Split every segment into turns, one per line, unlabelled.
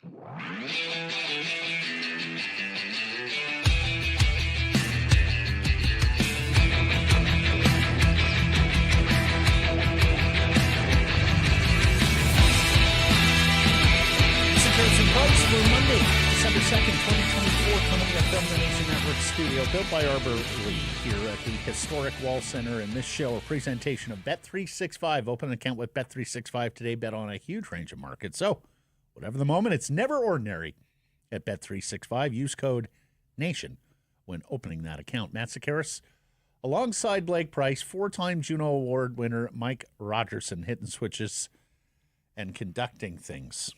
For Monday, December 2nd, 2024, coming from the Nation Network studio, built by Arbor Lee here at the historic Wall Center. And this show, a presentation of Bet365. Open an account with Bet365 today. Bet on a huge range of markets. So, whatever the moment, it's never ordinary at Bet365. Use code NATION when opening that account. Matt Sakaris, alongside Blake Price, four-time Juno Award winner Mike Rogerson, hitting switches and conducting things.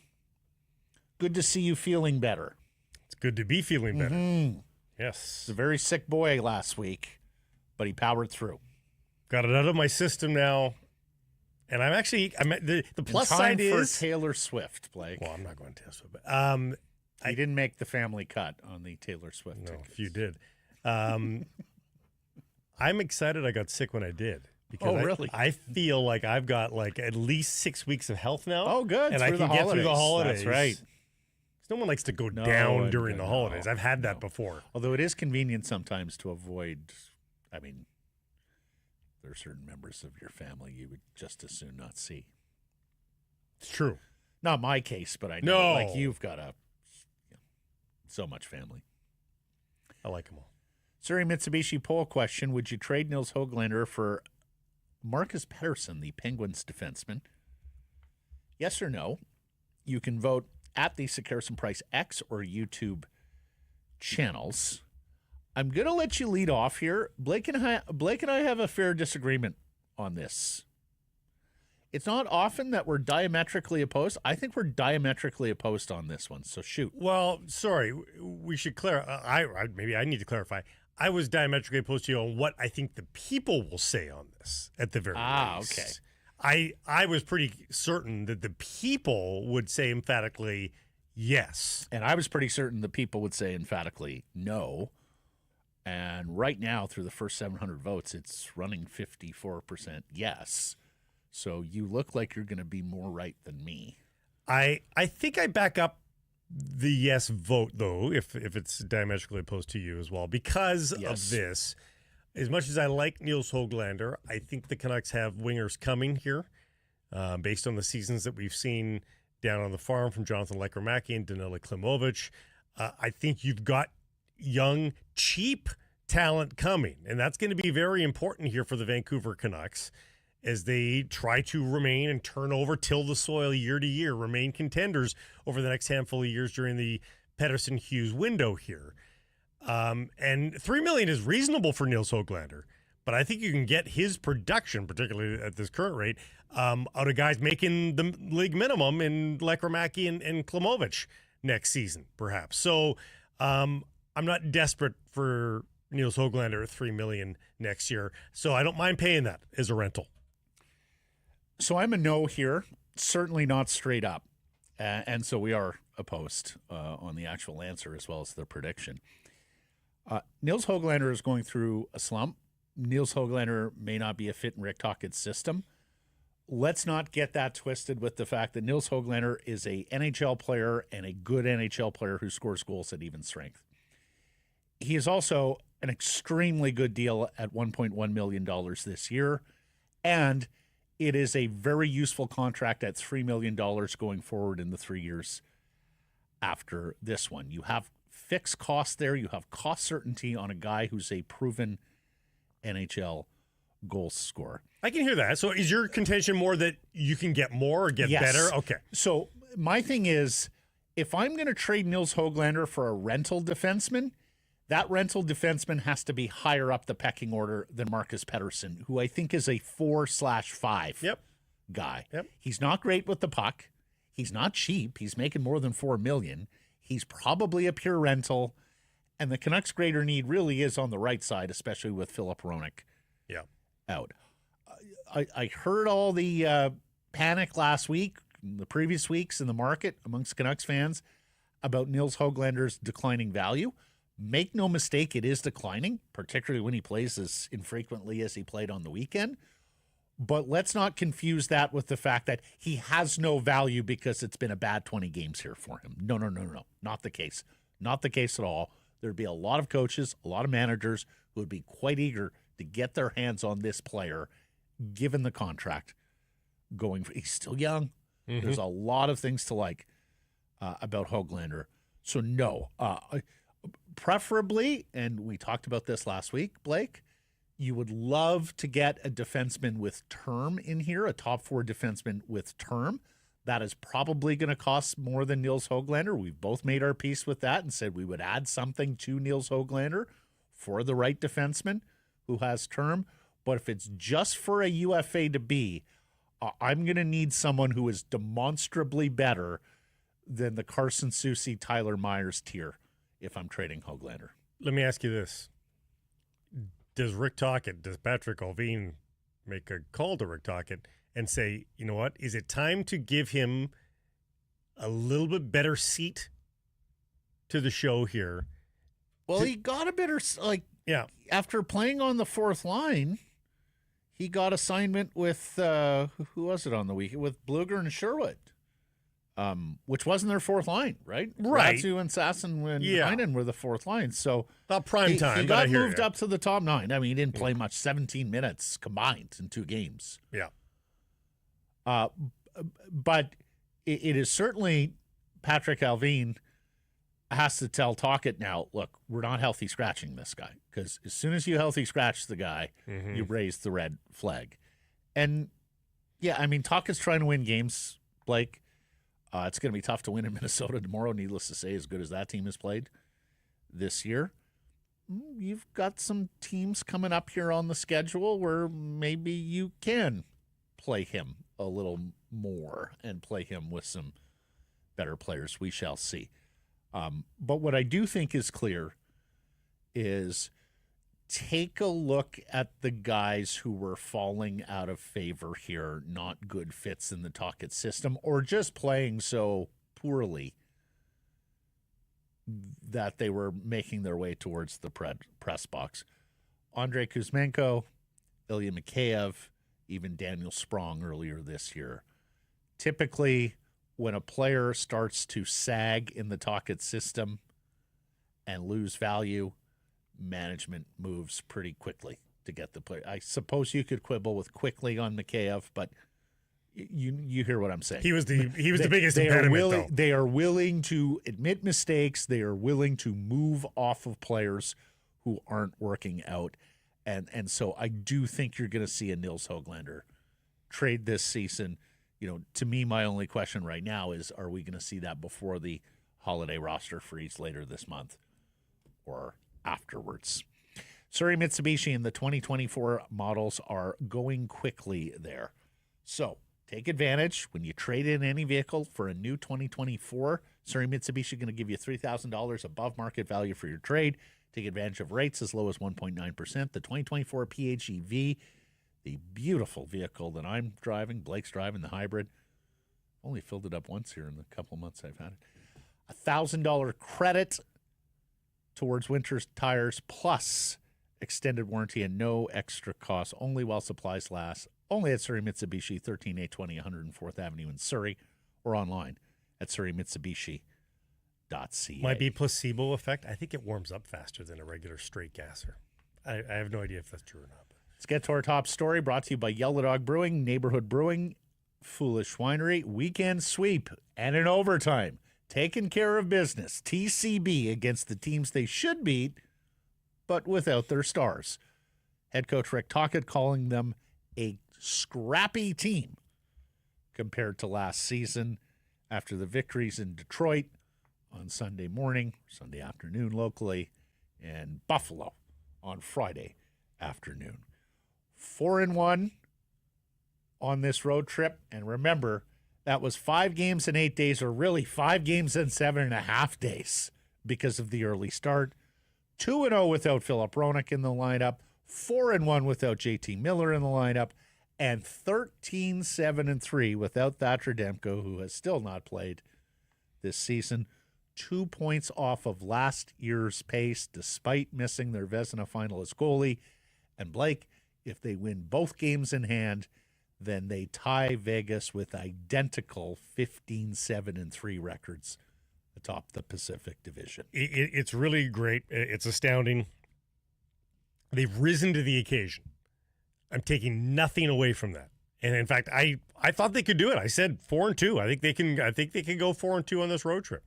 Good to see you feeling better.
It's good to be feeling better.
Mm-hmm.
Yes.
He's a very sick boy last week, but he powered through.
Got it out of my system now. And the plus side is
for Taylor Swift, Blake.
Well, I'm not going to Taylor Swift, but
I didn't make the family cut on the Taylor Swift tickets.
If you did. I'm excited I got sick when I did. Because
really?
I feel like I've got at least 6 weeks of health now.
Oh, good.
And I can get through the holidays.
That's right.
No one likes to go down during the holidays. I've had that before.
Although it is convenient sometimes to avoid, there are certain members of your family you would just as soon not see.
It's true.
Not my case, but I know you've got so much family.
I like them all.
Surrey Mitsubishi poll question: would you trade Nils Hoglander for Marcus Pettersson, the Penguins defenseman? Yes or no? You can vote at the Sakaris and Price X or YouTube channels. I'm going to let you lead off here. Blake and I have a fair disagreement on this. It's not often that we're diametrically opposed. I think we're diametrically opposed on this one, so shoot.
Well, sorry, we should clarify. Maybe I need to clarify. I was diametrically opposed to you on what I think the people will say on this at the very least.
Okay.
I was pretty certain that the people would say emphatically yes.
And I was pretty certain the people would say emphatically no. And right now, through the first 700 votes, it's running 54% yes. So you look like you're going to be more right than me.
I think I back up the yes vote, though, if it's diametrically opposed to you as well, because of this. As much as I like Nils Hoglander, I think the Canucks have wingers coming here based on the seasons that we've seen down on the farm from Jonathan Lekramacky and Danila Klimovich. I think you've got young, cheap talent coming, and that's going to be very important here for the Vancouver Canucks as they try to remain and turn over, till the soil year to year, remain contenders over the next handful of years during the Pettersson Hughes window here. And $3 million is reasonable for Nils Hoglander, but I think you can get his production, particularly at this current rate, out of guys making the league minimum in Lekramacky and Klimovich next season, perhaps. So I'm not desperate for Nils Hoglander at $3 million next year, so I don't mind paying that as a rental.
So I'm a no here, certainly not straight up, and so we are opposed on the actual answer as well as the prediction. Nils Hoglander is going through a slump. Nils Hoglander may not be a fit in Rick Tocchet's system. Let's not get that twisted with the fact that Nils Hoglander is a NHL player and a good NHL player who scores goals at even strength. He is also an extremely good deal at $1.1 million this year, and it is a very useful contract at $3 million going forward in the 3 years after this one. You have fixed costs there. You have cost certainty on a guy who's a proven NHL goal scorer.
I can hear that. So is your contention more that you can get more or get better? Okay.
So my thing is, if I'm going to trade Nils Hoglander for a rental defenseman, that rental defenseman has to be higher up the pecking order than Marcus Pettersson, who I think is a 4/5 guy.
Yep.
He's not great with the puck. He's not cheap. He's making more than $4 million. He's probably a pure rental. And the Canucks' greater need really is on the right side, especially with Philip Hronek out. I heard all the panic last week, the previous weeks in the market amongst Canucks fans about Nils Hoglander's declining value. Make no mistake, it is declining, particularly when he plays as infrequently as he played on the weekend. But let's not confuse that with the fact that he has no value because it's been a bad 20 games here for him. No. Not the case. Not the case at all. There'd be a lot of coaches, a lot of managers who would be quite eager to get their hands on this player, given the contract going. He's still young. Mm-hmm. There's a lot of things to like about Hoglander. So no, preferably, and we talked about this last week, Blake, you would love to get a defenseman with term in here, a top 4 defenseman with term. That is probably going to cost more than Nils Hoglander. We've both made our peace with that and said we would add something to Nils Hoglander for the right defenseman who has term. But if it's just for a UFA to be, I'm going to need someone who is demonstrably better than the Carson Soucy, Tyler Myers tier if I'm trading Hoglander.
Let me ask you this. Does Patrick Allvin make a call to Rick Tocchet and say, you know what, is it time to give him a little bit better seat to the show here?
Well, he got a better, after playing on the 4th line, he got assignment with, who was it on the weekend? With Bluger and Sherwood, which wasn't their 4th line, right?
Right.
Ratsu and Sasson and Heinen were the 4th line. So
not prime time.
He got moved up to the top 9. I mean, he didn't play much, 17 minutes combined in 2 games.
Yeah.
But it is certainly Patrick Allvin has to tell Tocchet now, look, we're not healthy scratching this guy, because as soon as you healthy scratch the guy, you raise the red flag. And, yeah, I mean, Tocchet's trying to win games, Blake. It's going to be tough to win in Minnesota tomorrow, needless to say, as good as that team has played this year. You've got some teams coming up here on the schedule where maybe you can play him a little more and play him with some better players. We shall see. But what I do think is clear is take a look at the guys who were falling out of favor here, not good fits in the Tocchet system, or just playing so poorly that they were making their way towards the press box. Andrei Kuzmenko, Ilya Mikheyev, even Daniel Sprong earlier this year. Typically, when a player starts to sag in the Tocchet system and lose value, management moves pretty quickly to get the player. I suppose you could quibble with quickly on Mikheyev, but you hear what I'm saying.
He was the biggest impediment, though.
They are willing to admit mistakes. They are willing to move off of players who aren't working out. And so I do think you're going to see a Nils Hoglander trade this season. You know, to me, my only question right now is, are we going to see that before the holiday roster freeze later this month or afterwards? Surrey Mitsubishi and the 2024 models are going quickly there. So take advantage when you trade in any vehicle for a new 2024. Surrey Mitsubishi going to give you $3,000 above market value for your trade. Take advantage of rates as low as 1.9%. The 2024 PHEV, the beautiful vehicle that I'm driving, Blake's driving, the hybrid. Only filled it up once here in the couple of months I've had it. $1,000 credit towards winter tires plus extended warranty and no extra cost, only while supplies last. Only at Surrey Mitsubishi, 13820 104th Avenue in Surrey, or online at surreymitsubishi.ca.
Might be placebo effect. I think it warms up faster than a regular straight gasser. I have no idea if that's true or not.
Let's get to our top story, brought to you by Yellow Dog Brewing, Neighborhood Brewing, Foolish Winery, Weekend Sweep, and in overtime. Taking care of business. TCB against the teams they should beat, but without their stars. Head coach Rick Tocchet calling them a scrappy team compared to last season after the victories in Detroit on Sunday morning, Sunday afternoon locally, and Buffalo on Friday afternoon. 4-1 on this road trip. And remember, that was 5 games in 8 days, or really 5 games in 7.5 days because of the early start. 2-0 without Philip Hronek in the lineup, 4-1 without JT Miller in the lineup, and 13-7-3 without Thatcher Demko, who has still not played this season. 2 points off of last year's pace, despite missing their Vezina finalist goalie. And Blake, if they win both games in hand, then they tie Vegas with identical 15-7-3 records atop the Pacific Division.
It's really great. It's astounding. They've risen to the occasion. I'm taking nothing away from that. And in fact, I thought they could do it. I said 4-2. I think they can go 4-2 on this road trip.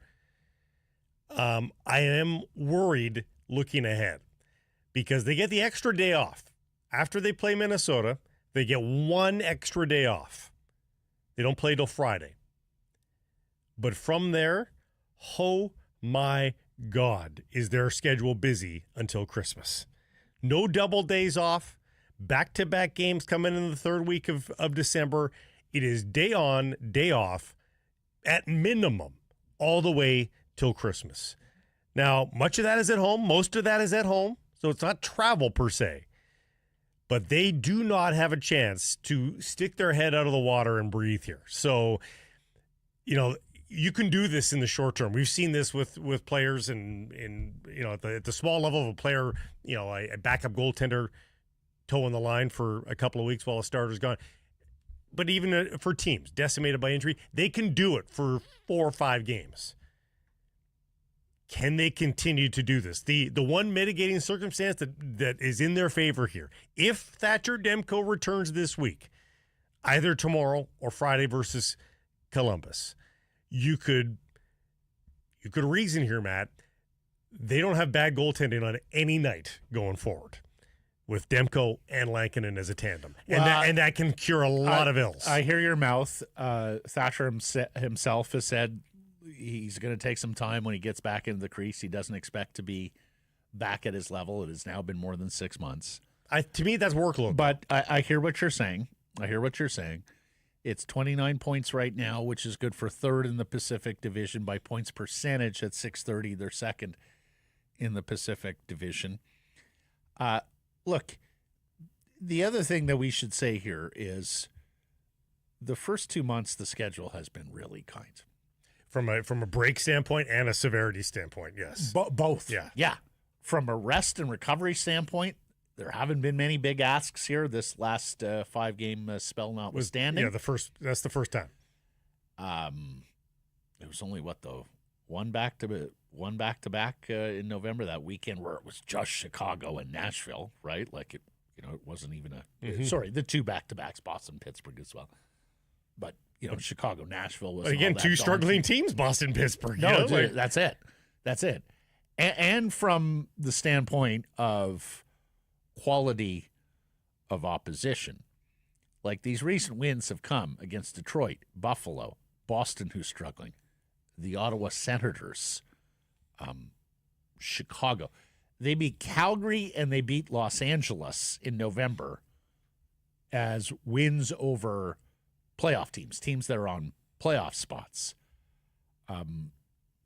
I am worried looking ahead because they get the extra day off. After they play Minnesota, they get one extra day off. They don't play till Friday. But from there, oh my God, is their schedule busy until Christmas. No double days off. Back-to-back games coming in the third week of December. It is day on, day off, at minimum, all the way till Christmas. Now, much of that is at home. Most of that is at home, so it's not travel per se. But they do not have a chance to stick their head out of the water and breathe here. So, you can do this in the short term. We've seen this with players at the small level of a player, a backup goaltender toeing the line for a couple of weeks while a starter's gone. But even for teams decimated by injury, they can do it for 4 or 5 games. Can they continue to do this? The one mitigating circumstance that is in their favor here, if Thatcher Demko returns this week, either tomorrow or Friday versus Columbus, you could reason here, Matt, they don't have bad goaltending on any night going forward with Demko and Lankinen as a tandem. And that can cure a lot of ills.
I hear your mouth. Thatcher himself has said he's going to take some time when he gets back into the crease. He doesn't expect to be back at his level. It has now been more than 6 months.
To me, that's workload.
But I hear what you're saying. It's 29 points right now, which is good for third in the Pacific Division by points percentage at .630. They're second in the Pacific Division. Look, the other thing that we should say here is the first 2 months the schedule has been really kind.
From a break standpoint and a severity standpoint, yes.
Both.
Yeah.
From a rest and recovery standpoint, there haven't been many big asks here this last 5-game spell notwithstanding.
That's the first time.
It was only one back to back in November, that weekend where it was just Chicago and Nashville, right? Like it wasn't even the 2 back-to-backs, Boston, Pittsburgh as well. But Chicago, Nashville was
again 2 struggling teams, Boston, Pittsburgh.
No, that's it. And from the standpoint of quality of opposition, like these recent wins have come against Detroit, Buffalo, Boston, who's struggling, the Ottawa Senators, Chicago. They beat Calgary and they beat Los Angeles in November as wins over playoff teams that are on playoff spots.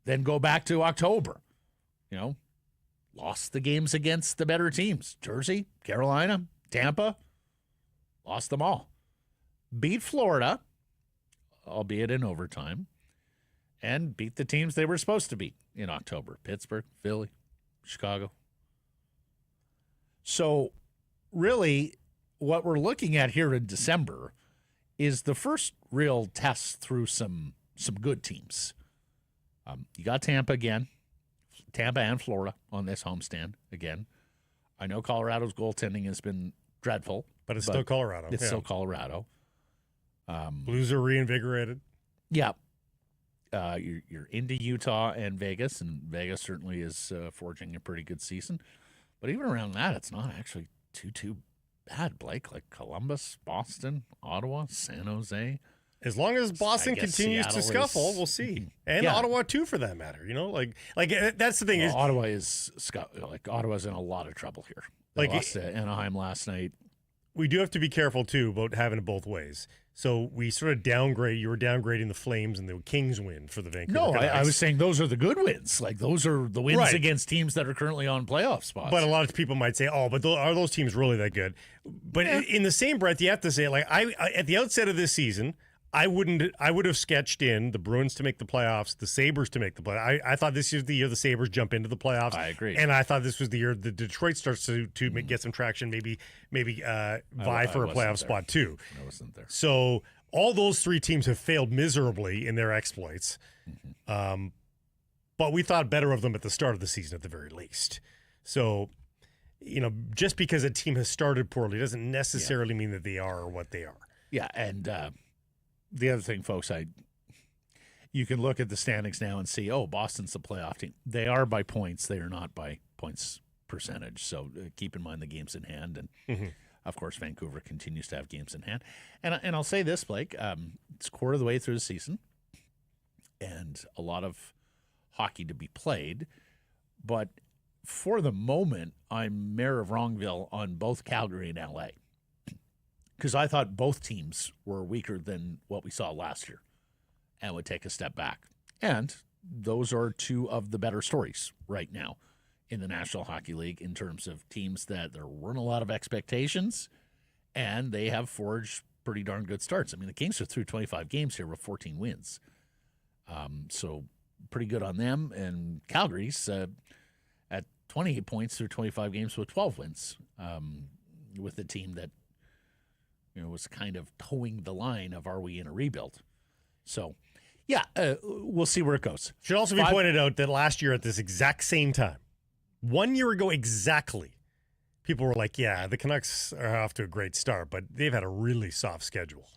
Then go back to October, lost the games against the better teams. Jersey, Carolina, Tampa, lost them all. Beat Florida, albeit in overtime, and beat the teams they were supposed to beat in October. Pittsburgh, Philly, Chicago. So really what we're looking at here in December is the first real test through some good teams. You got Tampa again. Tampa and Florida on this homestand again. I know Colorado's goaltending has been dreadful.
But it's still Colorado.
It's still Colorado.
Blues are reinvigorated.
Yeah. You're into Utah and Vegas certainly is forging a pretty good season. But even around that, it's not actually too bad, Blake. Like Columbus, Boston, Ottawa, San Jose.
As long as Boston continues to scuffle, we'll see. And Ottawa, too, for that matter. Like that's the thing.
Ottawa's in a lot of trouble here. They lost to Anaheim last night.
We do have to be careful, too, about having it both ways. So we sort of downgrade. You were downgrading the Flames and the Kings win for the Vancouver Canucks.
No, I was saying those are the good wins. Like those are the wins against teams that are currently on playoff spots.
But a lot of people might say, but are those teams really that good? But in the same breath, you have to say, like, I at the outset of this season, I would have sketched in the Bruins to make the playoffs, the Sabres to make the play. I thought this is the year the Sabres jump into the playoffs.
I agree.
And I thought this was the year the Detroit starts to get some traction, maybe vie for a playoff spot too.
I wasn't there.
So all those three teams have failed miserably in their exploits. But we thought better of them at the start of the season at the very least. So, just because a team has started poorly doesn't necessarily mean that they are what they are.
Yeah, and the other thing, folks, you can look at the standings now and see, Boston's the playoff team. They are by points. They are not by points percentage. So keep in mind the games in hand. And, of course, Vancouver continues to have games in hand. And I'll say this, Blake, it's a quarter of the way through the season and a lot of hockey to be played. But for the moment, I'm mayor of Wrongville on both Calgary and LA. Because I thought both teams were weaker than what we saw last year and would take a step back. And those are two of the better stories right now in the National Hockey League in terms of teams that there weren't a lot of expectations, and they have forged pretty darn good starts. I mean, the Kings are through 25 games here with 14 wins. So pretty good on them. And Calgary's at 28 points through 25 games with 12 wins with a team that was kind of towing the line of, are we in a rebuild? So, yeah, we'll see where it goes.
Should also be pointed out that last year at this exact same time, 1 year ago exactly, people were like, yeah, the Canucks are off to a great start, but they've had a really soft schedule.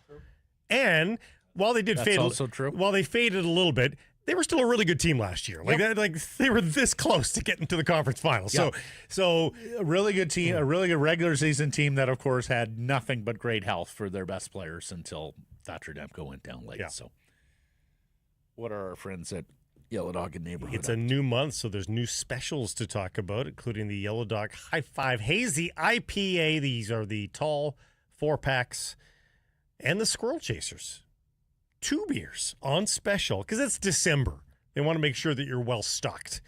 And while they
That's also true.
While they faded a little bit, they were still a really good team last year. They were this close to getting to the conference final.
Yep.
So
a really good team, a really good regular season team that, of course, had nothing but great health for their best players until Thatcher Demko went down late.
Yeah.
So, what are our friends at Yellow Dog and Neighborhood?
It's a new month, so there's new specials to talk about, including the Yellow Dog High Five Hazy IPA. These are the tall 4-packs, and the Squirrel Chasers. 2 beers on special because it's December. They want to make sure that you're well stocked.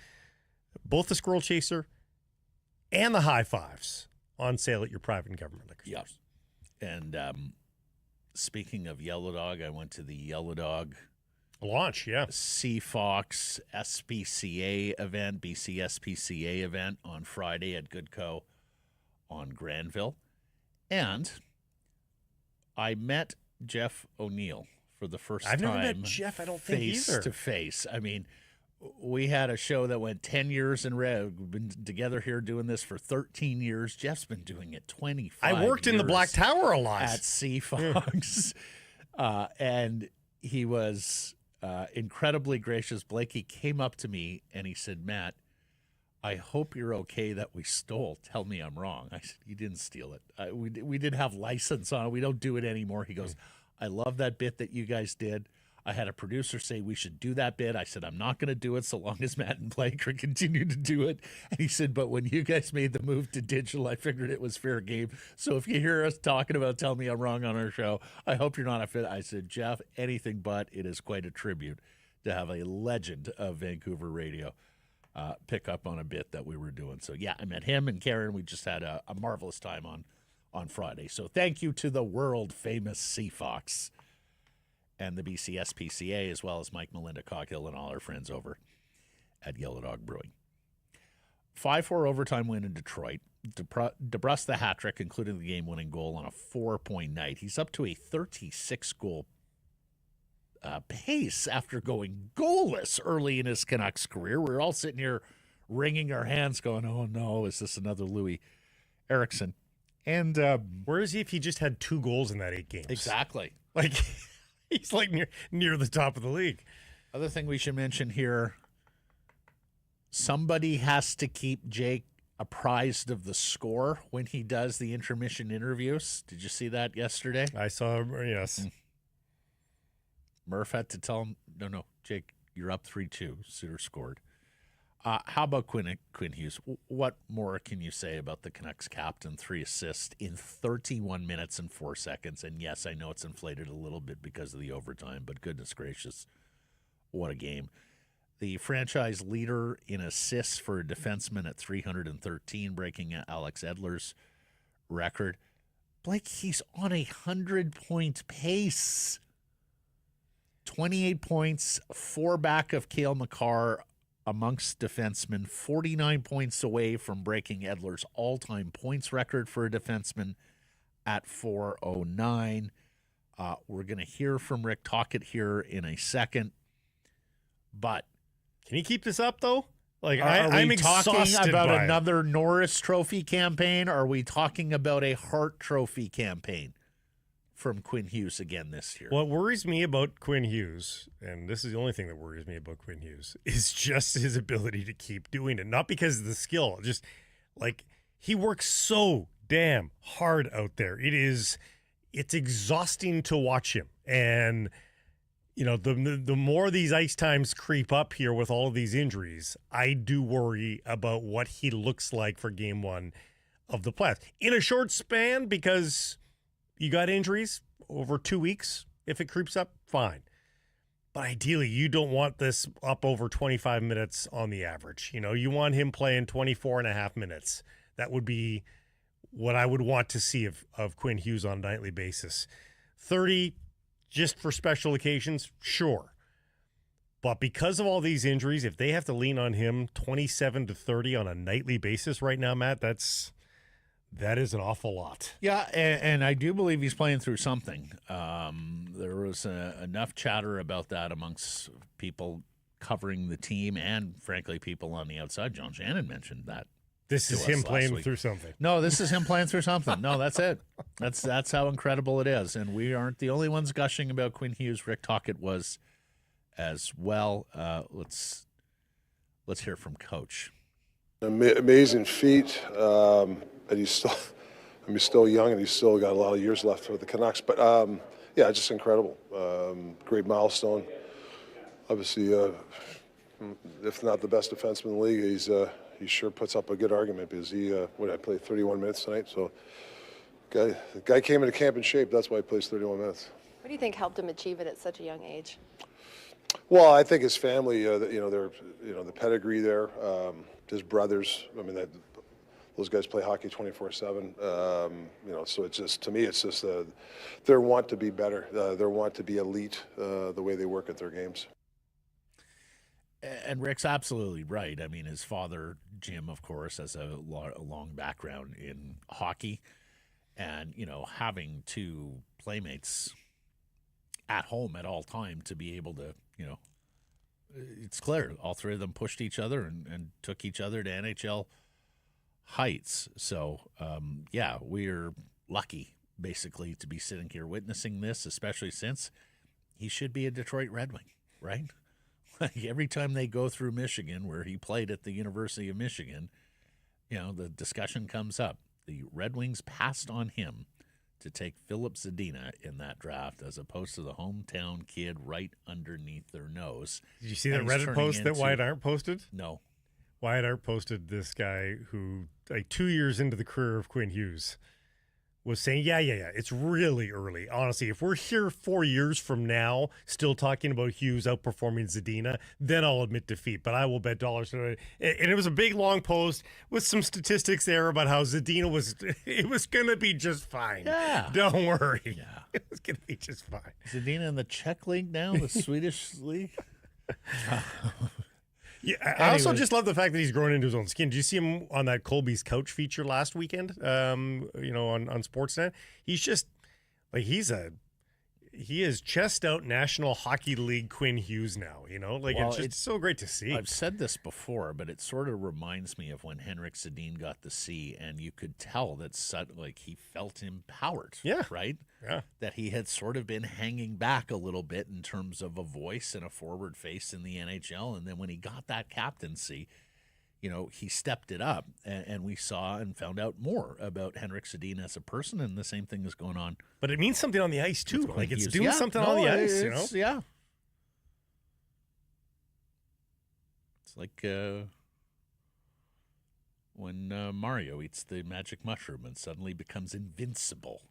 Both the Squirrel Chaser and the High Fives on sale at your private and government liquor stores.
And speaking of Yellow Dog, I went to the Yellow Dog
launch,
Seahawks SPCA event, BC SPCA event on Friday at Goodco on Granville. And I met Jeff O'Neill for the first time.
I've never met Jeff, I don't think either.
Face to face. I mean, we had a show that went 10 years in red. We've been together here doing this for 13 years. Jeff's been doing it 25 years.
I worked in the Black Tower a lot.
At Seahawks. And he was incredibly gracious. Blakey came up to me and he said, Matt, I hope you're okay that we stole. Tell me I'm wrong. I said, you didn't steal it. We did have license on it. We don't do it anymore. He goes, I love that bit that you guys did. I had a producer say we should do that bit. I said, I'm not going to do it so long as Matt and Blake continue to do it. And he said, but when you guys made the move to digital, I figured it was fair game. So if you hear us talking about Tell Me I'm Wrong on our show, I hope you're not a fit. I said, Jeff, anything but. It is quite a tribute to have a legend of Vancouver radio pick up on a bit that we were doing. So, yeah, I met him and Karen. We just had a marvelous time on Friday. So thank you to the world-famous Seahawks and the BC SPCA, as well as Mike, Melinda Cockhill, and all our friends over at Yellow Dog Brewing. 5-4 overtime win in Detroit. DeBrusk the hat trick, including the game-winning goal on a 4-point night. He's up to a 36-goal pace after going goalless early in his Canucks career. We're all sitting here wringing our hands going, oh, no, is this another Louis Eriksson? And
where is he if he just had 2 goals in that 8 games?
Exactly.
Like, he's like near the top of the league.
Other thing we should mention here, somebody has to keep Jake apprised of the score when he does the intermission interviews. Did you see that yesterday?
I saw, yes.
Murph had to tell him, no, Jake, you're up 3-2. Suter scored. How about Quinn Hughes? What more can you say about the Canucks captain? 3 assists in 31 minutes and 4 seconds. And yes, I know it's inflated a little bit because of the overtime, but goodness gracious, what a game. The franchise leader in assists for a defenseman at 313, breaking Alex Edler's record. Blake, he's on a 100-point pace. 28 points, 4 back of Cale Makar amongst defensemen, 49 points away from breaking Edler's all-time points record for a defenseman at 409. We're going to hear from Rick Tocchet here in a second. But
can he keep this up, though? Like,
I'm
we
talking about
by
another Norris Trophy campaign? Or are we talking about a Hart Trophy campaign from Quinn Hughes again this year?
What worries me about Quinn Hughes, and this is the only thing that worries me about Quinn Hughes, is just his ability to keep doing it. Not because of the skill, just like he works so damn hard out there. It's exhausting to watch him. And you know, the more these ice times creep up here with all of these injuries, I do worry about what he looks like for game one of the playoffs. In a short span, because you got injuries over 2 weeks. If it creeps up, fine. But ideally, you don't want this up over 25 minutes on the average. You know, you want him playing 24 and a half minutes. That would be what I would want to see of Quinn Hughes on a nightly basis. 30 just for special occasions, sure. But because of all these injuries, if they have to lean on him 27 to 30 on a nightly basis right now, Matt, that is an awful lot.
Yeah, and I do believe he's playing through something. There was enough chatter about that amongst people covering the team and, frankly, people on the outside. John Shannon mentioned that.
This is him playing through something.
No, this is him playing through something. No, that's it. That's how incredible it is. And we aren't the only ones gushing about Quinn Hughes. Rick Tocchet was as well. Let's hear from Coach.
Amazing feat. And he's still young, and he's still got a lot of years left with the Canucks. But yeah, just incredible. Great milestone. Obviously, if not the best defenseman in the league, he sure puts up a good argument because I played 31 minutes tonight. So, the guy came into camp in shape. That's why he plays 31 minutes.
What do you think helped him achieve it at such a young age?
Well, I think his family, the pedigree there, his brothers. I mean, those guys play hockey 24/7. So it's just, to me, it's just their want to be better, their want to be elite, the way they work at their games.
And Rick's absolutely right. I mean, his father, Jim, of course, has a long background in hockey. And, having two playmates at home at all time to be able to, it's clear all three of them pushed each other and took each other to NHL heights. So, we're lucky, basically, to be sitting here witnessing this, especially since he should be a Detroit Red Wing, right? Like every time they go through Michigan, where he played at the University of Michigan, the discussion comes up. The Red Wings passed on him to take Filip Zadina in that draft as opposed to the hometown kid right underneath their nose.
Did you see that Reddit post that Wyatt Arndt posted?
No.
Wyatt Arndt posted this guy who, like 2 years into the career of Quinn Hughes, was saying, yeah, it's really early. Honestly, if we're here 4 years from now still talking about Hughes outperforming Zadina, then I'll admit defeat. But I will bet dollars. And it was a big, long post with some statistics there about how Zadina was going to be just fine.
Yeah.
Don't worry.
Yeah.
It was going to be just fine.
Zadina in the Czech league now, the Swedish league?
Yeah, I also just love the fact that he's growing into his own skin. Did you see him on that Colby's Couch feature last weekend? On Sportsnet? He's just like he is chest out National Hockey League Quinn Hughes now. It's just so great to see.
I've said this before, but it sort of reminds me of when Henrik Sedin got the C, and you could tell that he felt empowered.
Yeah,
right.
Yeah,
that he had sort of been hanging back a little bit in terms of a voice and a forward face in the NHL, and then when he got that captaincy, he stepped it up, and we saw and found out more about Henrik Sedin as a person, and the same thing is going on.
But it means something on the ice, too. Like, it's doing something on the ice,
Yeah. It's like when Mario eats the magic mushroom and suddenly becomes invincible.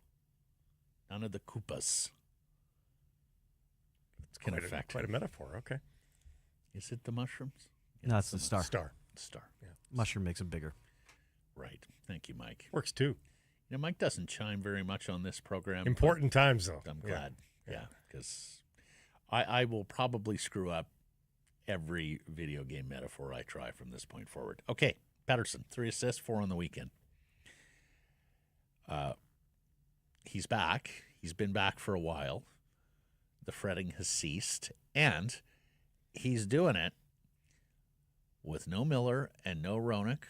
None of the Koopas.
It's quite a metaphor, okay.
Is it the mushrooms?
No, it's the star.
Star.
Yeah.
Mushroom makes them bigger.
Right. Thank you, Mike.
Works too.
Mike doesn't chime very much on this program.
Important times, though.
I'm glad. Yeah, because I will probably screw up every video game metaphor I try from this point forward. Okay, Pettersson, 3 assists, 4 on the weekend. He's back. He's been back for a while. The fretting has ceased, and he's doing it with no Miller and no Hronek.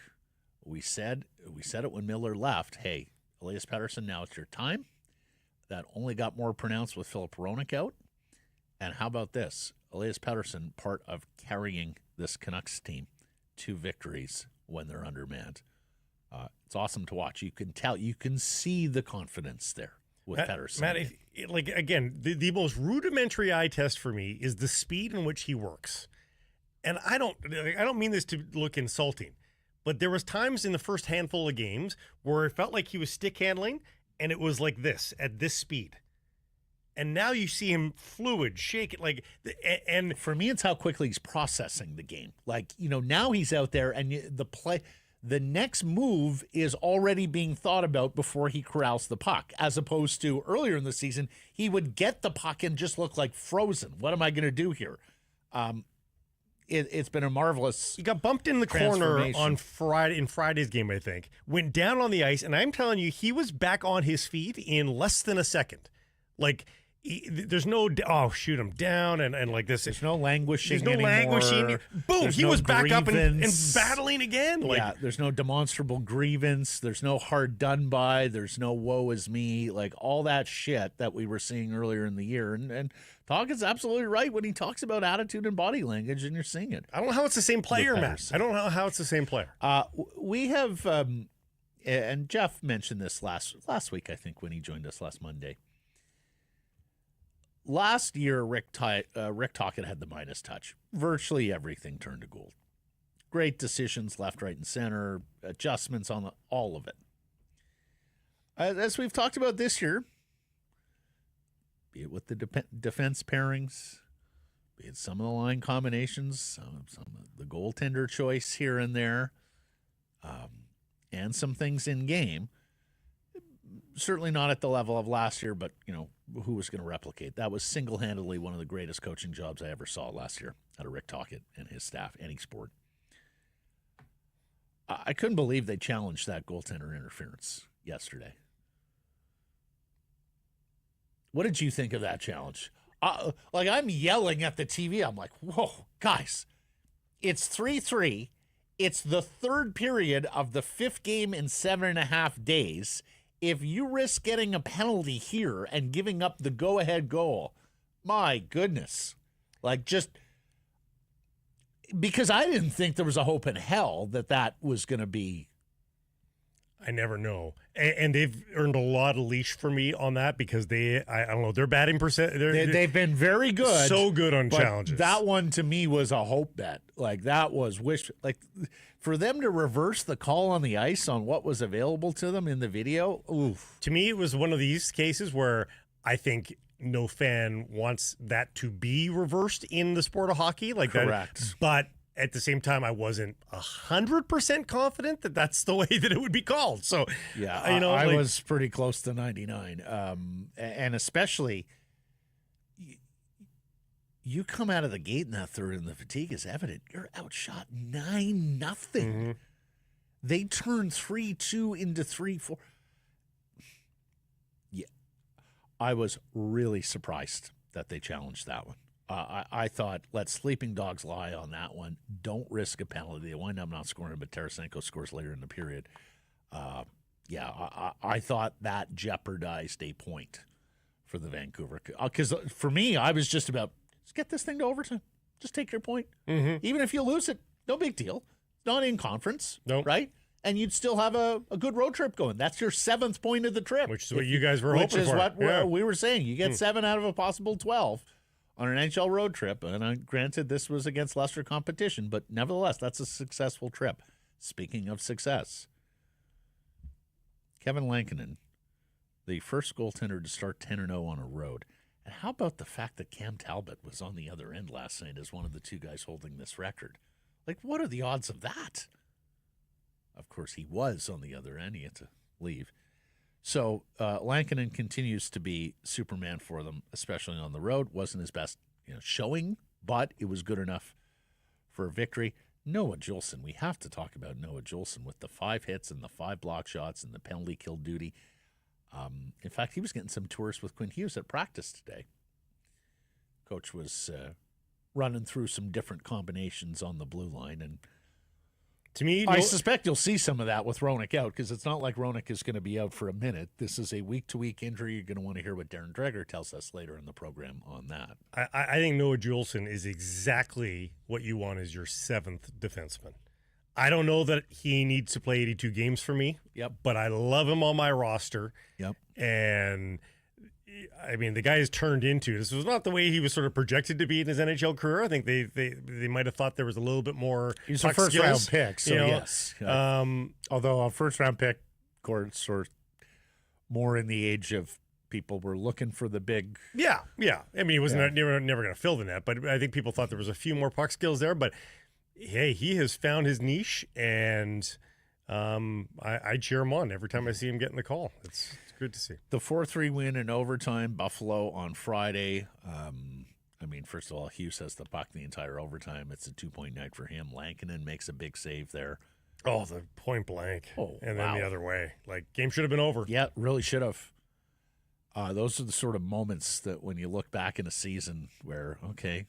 We said it when Miller left. Hey, Elias Pettersson, now it's your time. That only got more pronounced with Philip Hronek out. And how about this? Elias Pettersson, part of carrying this Canucks team to victories when they're undermanned. It's awesome to watch. You can tell, you can see the confidence there with Pettersson.
Matt, again, the most rudimentary eye test for me is the speed in which he works. And I don't mean this to look insulting, but there was times in the first handful of games where it felt like he was stick handling, and it was like this, at this speed. And now you see him fluid, shake it and
for me, it's how quickly he's processing the game. Now he's out there, and the next move is already being thought about before he corrals the puck, as opposed to earlier in the season, he would get the puck and just look like frozen. What am I going to do here? It's been a marvelous.
He got bumped in the corner on Friday's game, I think. Went down on the ice, and I'm telling you, he was back on his feet in less than a second. There's no shoot him down and like this.
There's no languishing.
There's no
anymore.
languishing. Boom! He was back up and battling again.
There's no demonstrable grievance. There's no hard done by. There's no woe is me. All that shit that we were seeing earlier in the year. And Tocchet's absolutely right when he talks about attitude and body language, and you're seeing it.
I don't know how it's the same player, Matt. I don't know how it's the same player.
We have, and Jeff mentioned this last week, I think, when he joined us last Monday. Last year, Rick Tocchet had the minus touch. Virtually everything turned to gold. Great decisions left, right, and center, adjustments on all of it. As we've talked about this year, be it with the defense pairings, be it some of the line combinations, some of the goaltender choice here and there, and some things in game, certainly not at the level of last year, but, who was going to replicate? That was single-handedly one of the greatest coaching jobs I ever saw last year out of Rick Tocchet and his staff, any sport. I couldn't believe they challenged that goaltender interference yesterday. What did you think of that challenge? I'm yelling at the TV. I'm like, whoa, guys, it's 3-3. It's the third period of the 5th game in 7.5 days. If you risk getting a penalty here and giving up the go-ahead goal, my goodness. Just because I didn't think there was a hope in hell that was going to be.
I never know. And they've earned a lot of leash for me on that because I don't know, their batting percent.
They've been very good.
So good on challenges.
That one to me was a hope bet. That was for them to reverse the call on the ice on what was available to them in the video. Oof.
To me, it was one of these cases where I think no fan wants that to be reversed in the sport of hockey.
Correct.
But at the same time, I wasn't 100% confident that that's the way that it would be called. So,
yeah, I was pretty close to 99. And especially, you come out of the gate in that third and the fatigue is evident. You're outshot 9-0. Mm-hmm. They turned 3-2 into 3-4. Yeah, I was really surprised that they challenged that one. I thought, let sleeping dogs lie on that one. Don't risk a penalty. They wind up not scoring, but Tarasenko scores later in the period. I thought that jeopardized a point for the Vancouver. Because for me, I was just about, let's get this thing to overtime. Just take your point. Mm-hmm. Even if you lose it, no big deal. It's not in conference, right? And you'd still have a good road trip going. That's your 7th point of the trip.
Which is what you guys were hoping for.
Which is what we were saying. You get 7 out of a possible 12. On an NHL road trip, and granted this was against lesser competition, but nevertheless, that's a successful trip. Speaking of success, Kevin Lankinen, the first goaltender to start 10-0 on a road. And how about the fact that Cam Talbot was on the other end last night as one of the 2 guys holding this record? What are the odds of that? Of course, he was on the other end. He had to leave. So Lankinen continues to be Superman for them, especially on the road. Wasn't his best showing, but it was good enough for a victory. Noah Juulsen, we have to talk about Noah Juulsen with the 5 hits and the 5 block shots and the penalty kill duty. In fact, he was getting some tours with Quinn Hughes at practice today. Coach was running through some different combinations on the blue line, and
to me,
I suspect you'll see some of that with Hronek out, because it's not like Hronek is going to be out for a minute. This is a week-to-week injury. You're going to want to hear what Darren Dreger tells us later in the program on that.
I think Noah Juulsen is exactly what you want as your 7th defenseman. I don't know that he needs to play 82 games for me.
Yep.
But I love him on my roster.
Yep.
And I mean, the guy has turned into, this was not the way he was sort of projected to be in his NHL career. I think they might have thought there was a little bit more.
He's a first-round pick, so yes. Although a first-round pick, of course, or more in the age of people were looking for the big.
Yeah. I mean, he was never going to fill the net, but I think people thought there was a few more puck skills there. But hey, he has found his niche, and I cheer him on every time I see him getting the call. It's good to see.
The 4-3 win in overtime, Buffalo on Friday. I mean, first of all, Hughes has the puck the entire overtime. It's a 2-point night for him. Lankinen makes a big save there.
Oh, the point blank.
Oh,
and
wow.
then the other way. Like, game should have been over.
Yeah, really should have. Those are the sort of moments that when you look back in a season where, okay,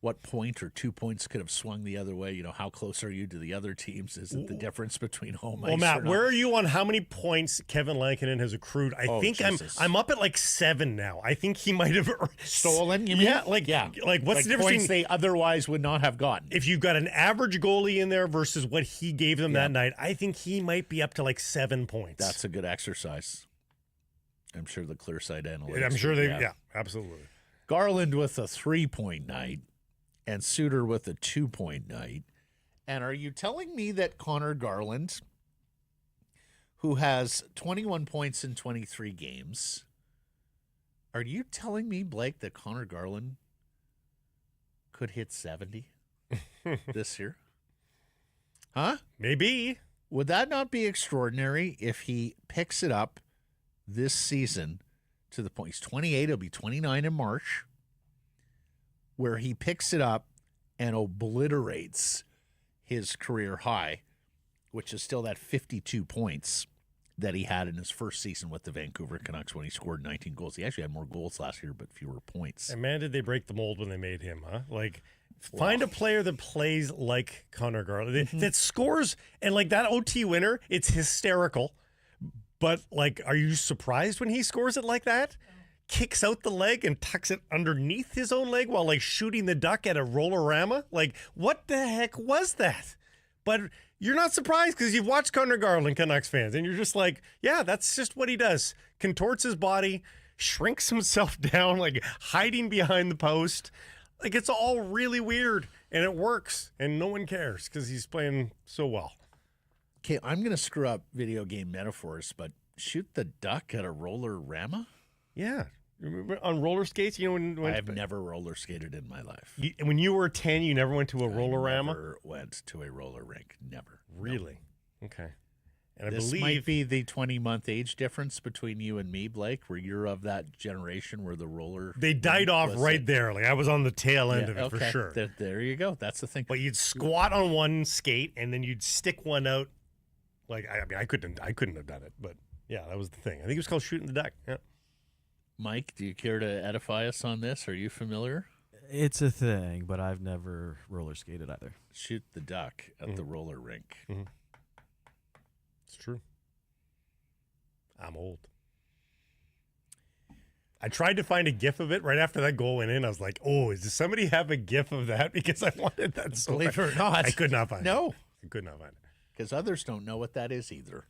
what point or 2 points could have swung the other way? How close are you to the other teams? Is it the difference between home ice?
Well, Matt, where are you on how many points Kevin Lankinen has accrued? I think
Jesus.
I'm up at like 7 now. I think he might have
stolen. You mean?
Yeah, like what's the difference
points they otherwise would not have gotten?
If you've got an average goalie in there versus what he gave them that night, I think he might be up to like 7 points.
That's a good exercise. I'm sure the Clearside analytics.
I'm sure they. Absolutely.
Garland with a 3-point night. And Suter with a 2-point night. And are you telling me that Connor Garland, who has 21 points in 23 games, are you telling me, Blake, that Connor Garland could hit 70 this year? Huh?
Maybe.
Would that not be extraordinary if he picks it up this season to the point? He's 28, he'll be 29 in March, where he picks it up and obliterates his career high, which is still that 52 points that he had in his first season with the Vancouver Canucks when he scored 19 goals. He actually had more goals last year, but fewer points.
And man, did they break the mold when they made him, huh? Like, find a player that plays like Connor Garland, that scores, and like that OT winner, it's hysterical. But like, are you surprised when he scores it like that? Kicks out the leg and tucks it underneath his own leg while like shooting the duck at a roller-rama. Like, what the heck was that? But you're not surprised because you've watched Connor Garland, Canucks fans, and you're just like, yeah, that's just what he does. Contorts his body, shrinks himself down, like hiding behind the post. Like, it's all really weird, and it works, and no one cares because he's playing so well.
Okay, I'm going to screw up video game metaphors, but shoot the duck at a roller-rama?
Yeah. Remember on roller skates? When
I have never roller skated in my life.
When you were 10, you never went to a roller-rama?
I never went to a roller rink. Never.
Really? No. Okay. And
this might be the 20-month age difference between you and me, Blake, where you're of that generation where the roller...
They died off right there. Like, I was on the tail end of it for sure.
There you go. That's the thing.
But you'd squat on one skate, and then you'd stick one out. Like, I mean, I couldn't have done it, but yeah, that was the thing. I think it was called shooting the duck. Yeah.
Mike, do you care to edify us on this? Are you familiar?
It's a thing, but I've never roller skated either.
Shoot the duck at the roller rink.
Mm-hmm. It's true. I'm old. I tried to find a GIF of it right after that goal went in. I was like, oh, does somebody have a GIF of that? Because I wanted that so
believe it or not.
I could not find it.
No.
I could not find it.
Because others don't know what that is either.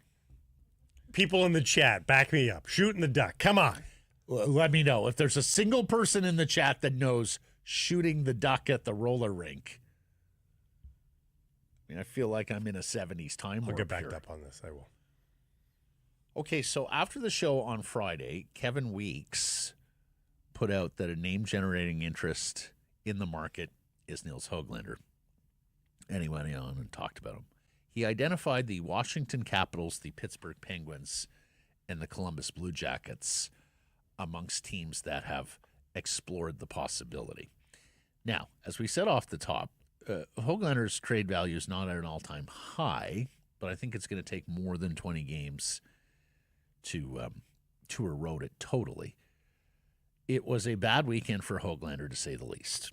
People in the chat, back me up. Shooting the duck. Come on.
Let me know if there's a single person in the chat that knows shooting the duck at the roller rink. I mean, I feel like I'm in a 70s time warp.
I'll get backed
here.
up on this. I will.
Okay, so after the show on Friday, Kevin Weeks put out that a name-generating interest in the market is Nils Höglander. And he went on and talked about him. He identified the Washington Capitals, the Pittsburgh Penguins, and the Columbus Blue Jackets amongst teams that have explored the possibility. Now, as we said off the top, Höglander's trade value is not at an all-time high, but I think it's going to take more than 20 games to erode it totally. It was a bad weekend for Hoglander, to say the least.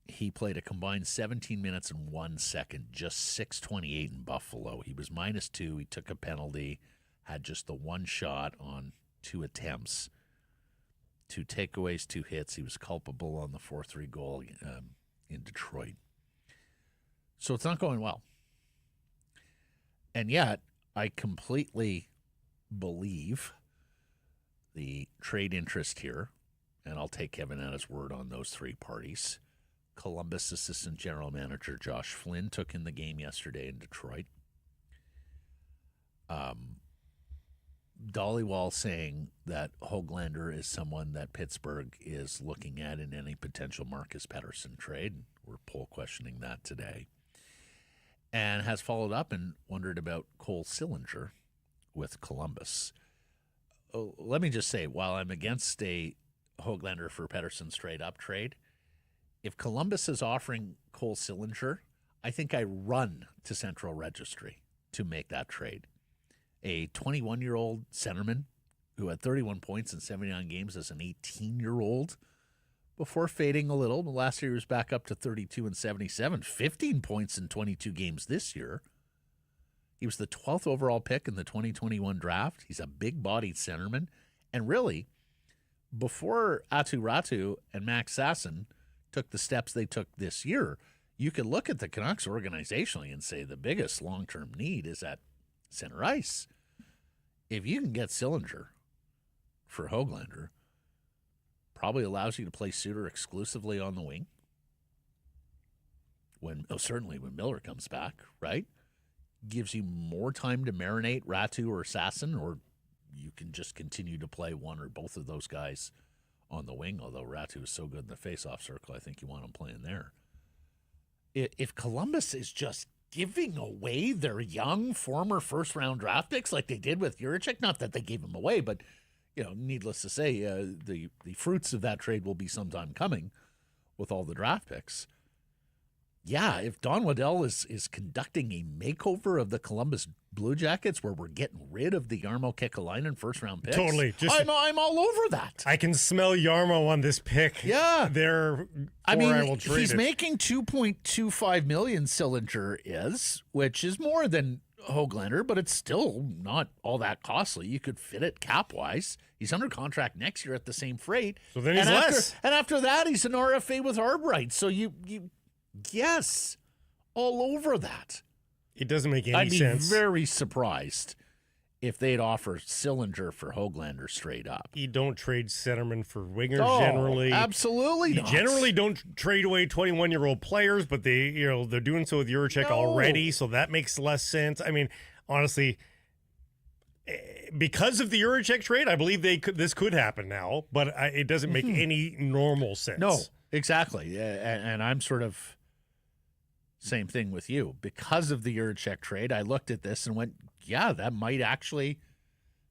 He played a combined 17 minutes and 1 second, just 6:28 in Buffalo. He was -2. He took a penalty, had just the one shot on 2 attempts, 2 takeaways, 2 hits. He was culpable on the 4-3 goal in Detroit. So it's not going well. And yet, I completely believe the trade interest here, and I'll take Kevin at his word on those 3 parties. Columbus assistant general manager Josh Flynn took in the game yesterday in Detroit. Dhaliwal saying that Hoglander is someone that Pittsburgh is looking at in any potential Marcus Pettersson trade. We're poll questioning that today. And has followed up and wondered about Cole Sillinger with Columbus. Let me just say, while I'm against a Hoglander for Pettersson straight up trade, if Columbus is offering Cole Sillinger, I think I run to Central Registry to make that trade. A 21-year-old centerman who had 31 points in 79 games as an 18-year-old before fading a little. Last year he was back up to 32 and 77, 15 points in 22 games this year. He was the 12th overall pick in the 2021 draft. He's a big-bodied centerman. And really, before Atu Ratu and Max Sasson took the steps they took this year, you could look at the Canucks organizationally and say the biggest long-term need is at center ice. If you can get Sillinger for Hoglander, probably allows you to play Suter exclusively on the wing. Certainly when Miller comes back, right? Gives you more time to marinate Ratu or Sasson, or you can just continue to play one or both of those guys on the wing, although Ratu is so good in the face-off circle, I think you want him playing there. If Columbus is just giving away their young former first-round draft picks like they did with Jiricek, not that they gave them away, but needless to say, the fruits of that trade will be sometime coming with all the draft picks. Yeah, if Don Waddell is conducting a makeover of the Columbus Blue Jackets where we're getting rid of the Jarmo Kekalainen first-round picks,
totally.
I'm all over that.
I can smell Jarmo on this pick.
Yeah.
I will trade
he's
it.
making $2.25 million, Sillinger is, which is more than Hoglander, but it's still not all that costly. You could fit it cap-wise. He's under contract next year at the same freight.
So then he's less.
And after that, he's an RFA with arb rights. So yes, all over that.
It doesn't make any
I'd be
sense.
very surprised if they'd offer Sillinger for Hoglander straight up.
You don't trade centermen for wingers generally.
Absolutely not.
You generally don't trade away 21-year-old players, but they're doing so with Jiricek already, so that makes less sense. I mean, honestly, because of the Jiricek trade, I believe this could happen now, but it doesn't make any normal sense.
No, exactly. And I'm sort of same thing with you. Because of the Jiricek trade, I looked at this and went, yeah, that might actually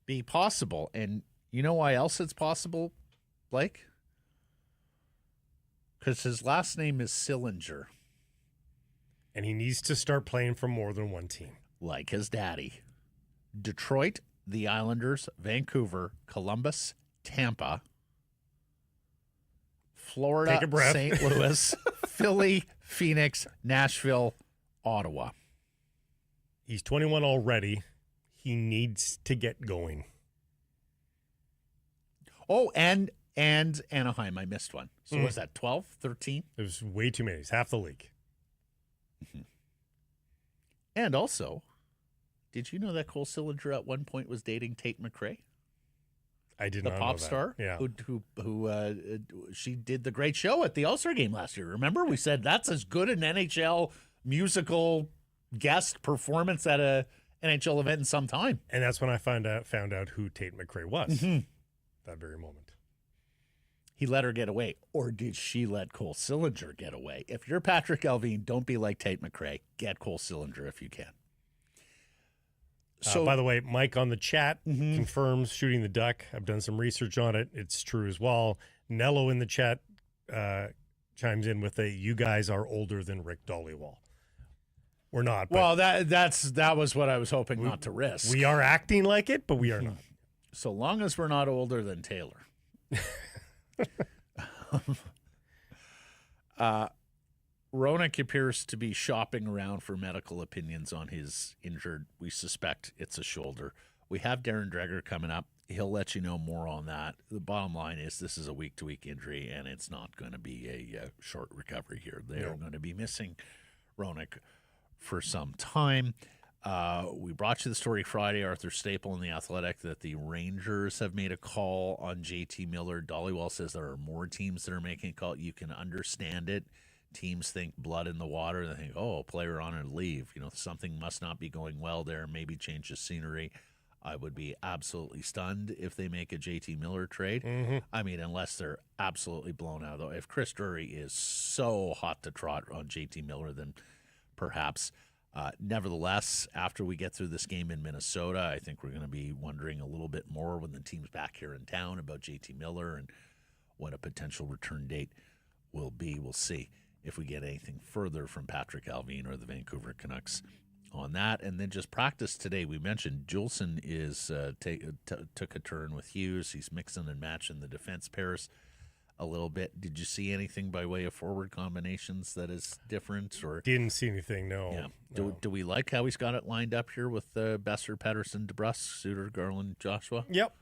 be possible. And you know why else it's possible, Blake? Because his last name is Sillinger.
And he needs to start playing for more than one team.
Like his daddy. Detroit, the Islanders, Vancouver, Columbus, Tampa, Florida,
Take a breath.
St. Louis, Philly, Phoenix, Nashville, Ottawa.
He's 21 already. He needs to get going.
Oh, and Anaheim, I missed one. So was that 12, 13?
It was way too many. It's half the league.
And also, did you know that Cole Sillinger at one point was dating Tate McRae?
I did
the
not
pop
know that.
star,
Yeah.
who she did the great show at the All-Star game last year. Remember, we said that's as good an NHL musical guest performance at a NHL event in some time.
And that's when I found out who Tate McRae was. That very moment.
He let her get away, or did she let Cole Sillinger get away? If you're Patrick Elvine, don't be like Tate McRae. Get Cole Sillinger if you can. So,
by the way, Mike on the chat confirms shooting the duck. I've done some research on it. It's true as well. Nello in the chat chimes in with you guys are older than Rick Dollywall. We're not.
Well, that was what I was hoping not to risk.
We are acting like it, but we are not.
So long as we're not older than Taylor. Hronek appears to be shopping around for medical opinions on his injured. We suspect it's a shoulder. We have Darren Dreger coming up. He'll let you know more on that. The bottom line is this is a week-to-week injury, and it's not going to be a short recovery here. They are going to be missing Hronek for some time. We brought you the story Friday, Arthur Staple in The Athletic, that the Rangers have made a call on JT Miller. Dollywall says there are more teams that are making a call. You can understand it. Teams think blood in the water. They think, oh, a player on a leave. Something must not be going well there. Maybe change the scenery. I would be absolutely stunned if they make a JT Miller trade. Mm-hmm. I mean, unless they're absolutely blown out. Though, if Chris Drury is so hot to trot on JT Miller, then perhaps. Nevertheless, after we get through this game in Minnesota, I think we're going to be wondering a little bit more when the team's back here in town about JT Miller and what a potential return date will be. We'll see if we get anything further from Patrick Allvin or the Vancouver Canucks on that. And then just practice today. We mentioned Juleson is took a turn with Hughes. He's mixing and matching the defense pairs a little bit. Did you see anything by way of forward combinations that is different? Or
didn't see anything, no.
Yeah. Do we like how he's got it lined up here with Besser, Pettersson, DeBrusk, Suter, Garland, Joshua?
Yep.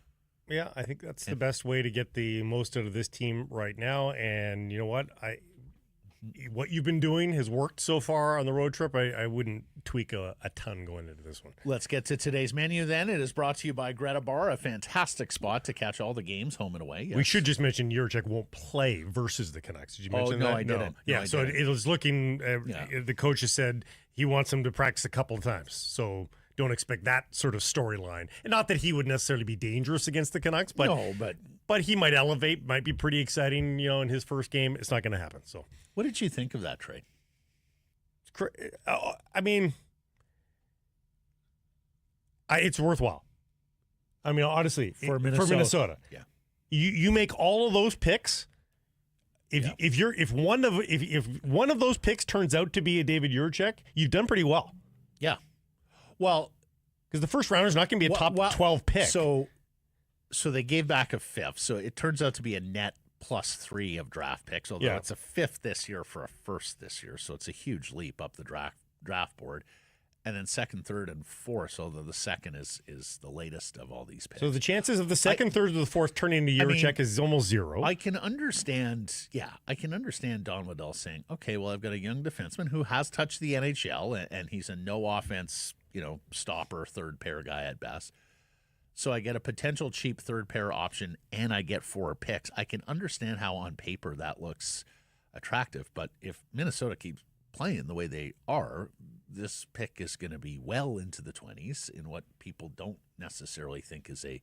Yeah, I think that's the best way to get the most out of this team right now. And you know what? What you've been doing has worked so far on the road trip. I wouldn't tweak a ton going into this one.
Let's get to today's menu then. It is brought to you by Greta Bar, a fantastic spot to catch all the games home and away. Yes.
We should just mention Jiricek won't play versus the Canucks. Did you mention that?
I didn't.
Yeah,
no,
so it was looking, the coach has said he wants him to practice a couple of times. So don't expect that sort of storyline. And not that he would necessarily be dangerous against the Canucks, but he might elevate, might be pretty exciting, in his first game. It's not going to happen. So,
what did you think of that trade?
I mean, it's worthwhile. I mean, honestly,
for Minnesota.
Yeah, you make all of those picks. If one of those picks turns out to be a David Jiricek, you've done pretty well.
Yeah. Well,
because the first round is not going to be a top 12 pick.
So they gave back a fifth. So it turns out to be a net +3 of draft picks, although it's a fifth this year for a first this year. So it's a huge leap up the draft board. And then second, third, and fourth, although the second is the latest of all these picks.
So the chances of the second, third, or the fourth turning into Jiricek is almost zero.
I can understand Don Waddell saying, okay, well, I've got a young defenseman who has touched the NHL, and he's a no-offense, stopper, third pair guy at best. So I get a potential cheap third pair option, and I get 4 picks. I can understand how on paper that looks attractive, but if Minnesota keeps playing the way they are, this pick is going to be well into the 20s in what people don't necessarily think is a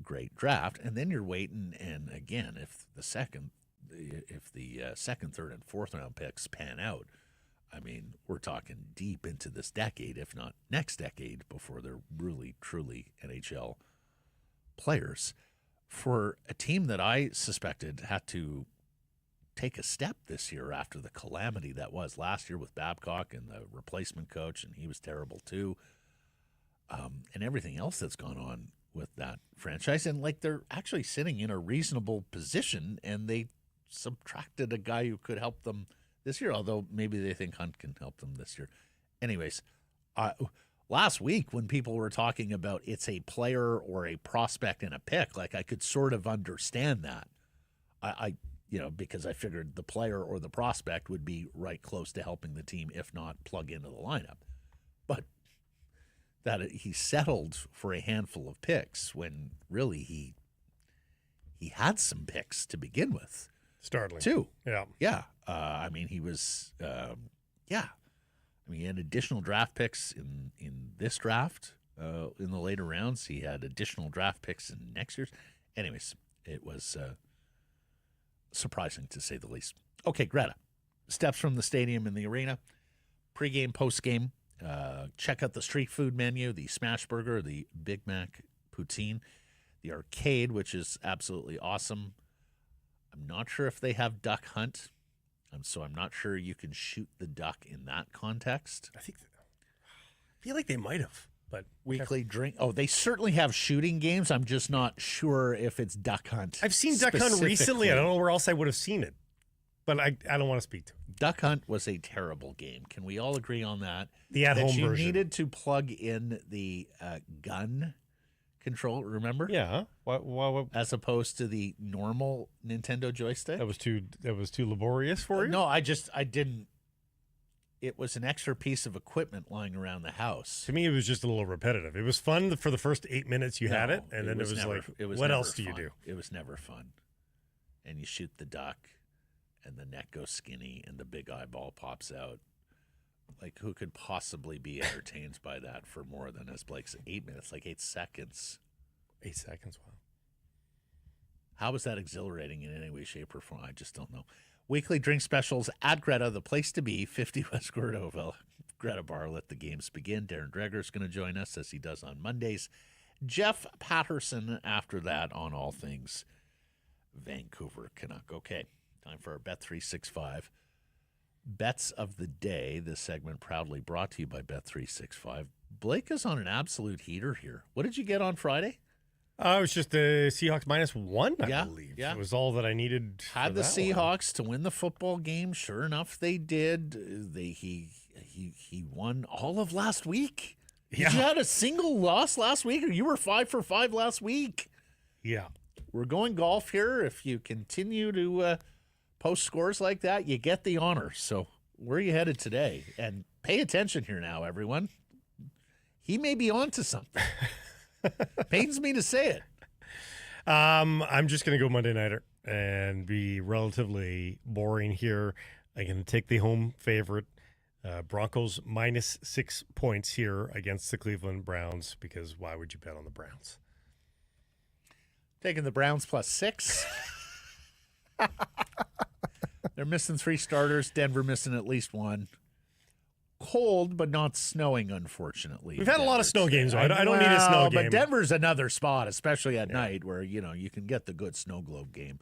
great draft. And then you're waiting, and again, if the second, third, and fourth round picks pan out, I mean, we're talking deep into this decade, if not next decade, before they're really, truly NHL players. For a team that I suspected had to take a step this year after the calamity that was last year with Babcock and the replacement coach, and he was terrible too, and everything else that's gone on with that franchise. And they're actually sitting in a reasonable position, and they subtracted a guy who could help them this year, although maybe they think Hunt can help them this year. Anyways, last week when people were talking about it's a player or a prospect and a pick, I could sort of understand that. I because I figured the player or the prospect would be right close to helping the team, if not plug into the lineup. But that he settled for a handful of picks when really he had some picks to begin with.
Startling.
Too.
Yeah.
Yeah. I mean, he was, I mean, he had additional draft picks in this draft in the later rounds. He had additional draft picks in next year's. Anyways, it was surprising to say the least. Okay, Greta. Steps from the stadium and the arena. Pre-game, post-game. Check out the street food menu, the Smash Burger, the Big Mac Poutine, the arcade, which is absolutely awesome. I'm not sure if they have Duck Hunt So I'm not sure you can shoot the duck in that context.
I feel like they might have, but
weekly drink. Oh, they certainly have shooting games. I'm just not sure if it's duck hunt.
I've seen duck hunt recently. I don't know where else I would have seen it, but I don't want to speak to it.
Duck hunt was a terrible game. Can we all agree on that?
The at-home version.
You needed to plug in the gun control, remember?
Yeah. What?
As opposed to the normal Nintendo joystick.
That was too laborious for you?
No, I didn't. It was an extra piece of equipment lying around the house.
To me, it was just a little repetitive. It was fun for the first 8 minutes you had it, and then it was like, what else do you do?
It was never fun. And you shoot the duck, and the neck goes skinny, and the big eyeball pops out. Like, who could possibly be entertained by that for more than, as Blake said, 8 minutes, like 8 seconds?
8 seconds, wow.
How was that exhilarating in any way, shape, or form? I just don't know. Weekly drink specials at Greta, the place to be, 50 West Cordova. Greta Bar, let the games begin. Darren Dreger is going to join us, as he does on Mondays. Jeff Patterson after that on all things Vancouver Canuck. Okay, time for our Bet365. Bets of the day. This segment proudly brought to you by Bet365. Blake is on an absolute heater here. What did you get on Friday?
It was just the Seahawks -1, I believe.
Yeah.
It was all that I needed.
Had the Seahawks to win the football game. Sure enough, they did. He won all of last week.
Yeah.
You had a single loss last week, or you were 5 for 5 last week.
Yeah.
We're going golf here. If you continue to post scores like that, you get the honor. So where are you headed today? And pay attention here now, everyone. He may be on to something. Pains me to say it.
I'm just going to go Monday Nighter and be relatively boring here. I'm going to take the home favorite, Broncos -6 points here against the Cleveland Browns, because why would you bet on the Browns?
Taking the Browns +6. They're missing 3 starters. Denver missing at least 1. Cold, but not snowing, unfortunately.
We've had a lot of snow games. I don't need a snow game.
But Denver's another spot, especially at night, where you can get the good snow globe game.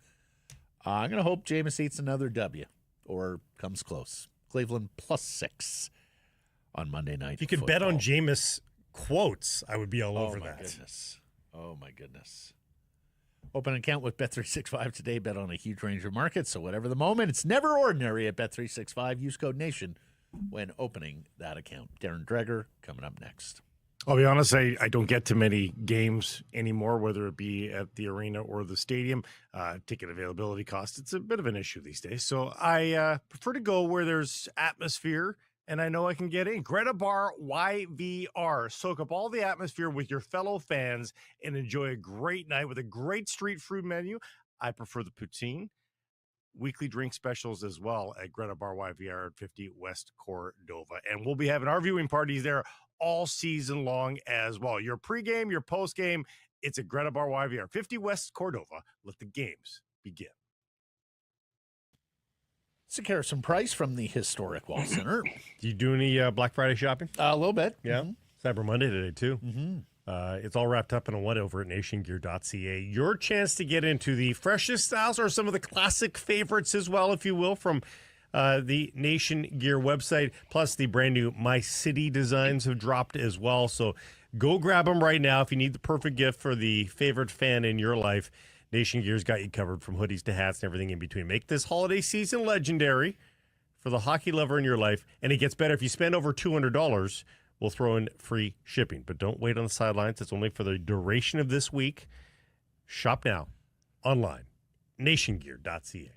I'm going to hope Jameis eats another W or comes close. Cleveland +6 on Monday night.
If you could bet on Jameis quotes, I would be all over that.
Goodness. Oh, my goodness. Open an account with Bet365 today. Bet on a huge range of markets. So whatever the moment, it's never ordinary at Bet365. Use code NATION when opening that account. Darren Dreger coming up next.
I'll be honest, I don't get to many games anymore, whether it be at the arena or the stadium. Ticket availability cost, it's a bit of an issue these days. So I prefer to go where there's atmosphere and I know I can get in. Greta Bar YVR. Soak up all the atmosphere with your fellow fans and enjoy a great night with a great street food menu. I prefer the poutine. Weekly drink specials as well at Greta Bar YVR at 50 West Cordova. And we'll be having our viewing parties there all season long as well. Your pregame, your postgame, it's at Greta Bar YVR, 50 West Cordova. Let the games begin.
It's a Harrison Price from the historic Wall Center.
Do you do any Black Friday shopping?
A little bit.
Yeah.
Mm-hmm.
Cyber Monday today, too.
Mm-hmm.
It's all wrapped up in a one over at nationgear.ca. Your chance to get into the freshest styles or some of the classic favorites as well, if you will, from the Nation Gear website. Plus, the brand new My City designs have dropped as well. So go grab them right now if you need the perfect gift for the favorite fan in your life. Nation Gear's got you covered from hoodies to hats and everything in between. Make this holiday season legendary for the hockey lover in your life. And it gets better if you spend over $200. We'll throw in free shipping. But don't wait on the sidelines. It's only for the duration of this week. Shop now, online, nationgear.ca.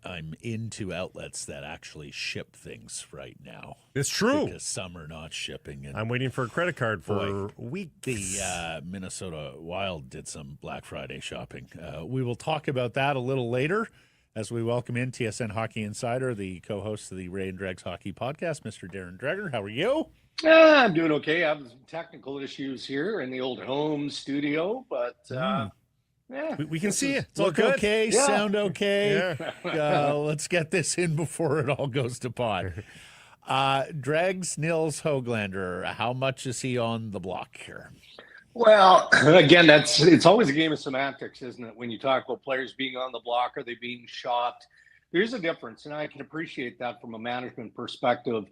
I'm into outlets that actually ship things right now.
It's true.
Because some are not shipping. And
I'm waiting for a credit card for weeks.
The Minnesota Wild did some Black Friday shopping. We will talk about that a little later as we welcome in TSN Hockey Insider, the co-host of the Ray and Dregs Hockey Podcast, Mr. Darren Dreger. How are you?
I'm doing okay. I have some technical issues here in the old home studio, but yeah.
We can see it. It's
Look
all good.
okay,
Yeah.
sound okay.
Yeah.
Let's get this in before it all goes to pot. Dregs Nils Hoglander, how much is he on the block here?
Well, again, it's always a game of semantics, isn't it? When you talk about players being on the block, are they being shopped? there's a difference, and I can appreciate that from a management perspective.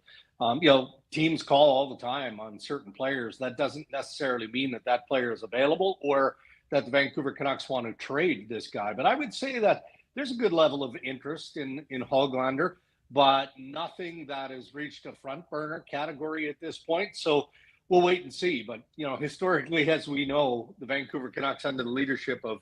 Teams call all the time on certain players. That doesn't necessarily mean that that player is available or that the Vancouver Canucks want to trade this guy. But I would say that there's a good level of interest in Hoglander, but nothing that has reached a front burner category at this point. So we'll wait and see. But, historically, as we know, the Vancouver Canucks under the leadership of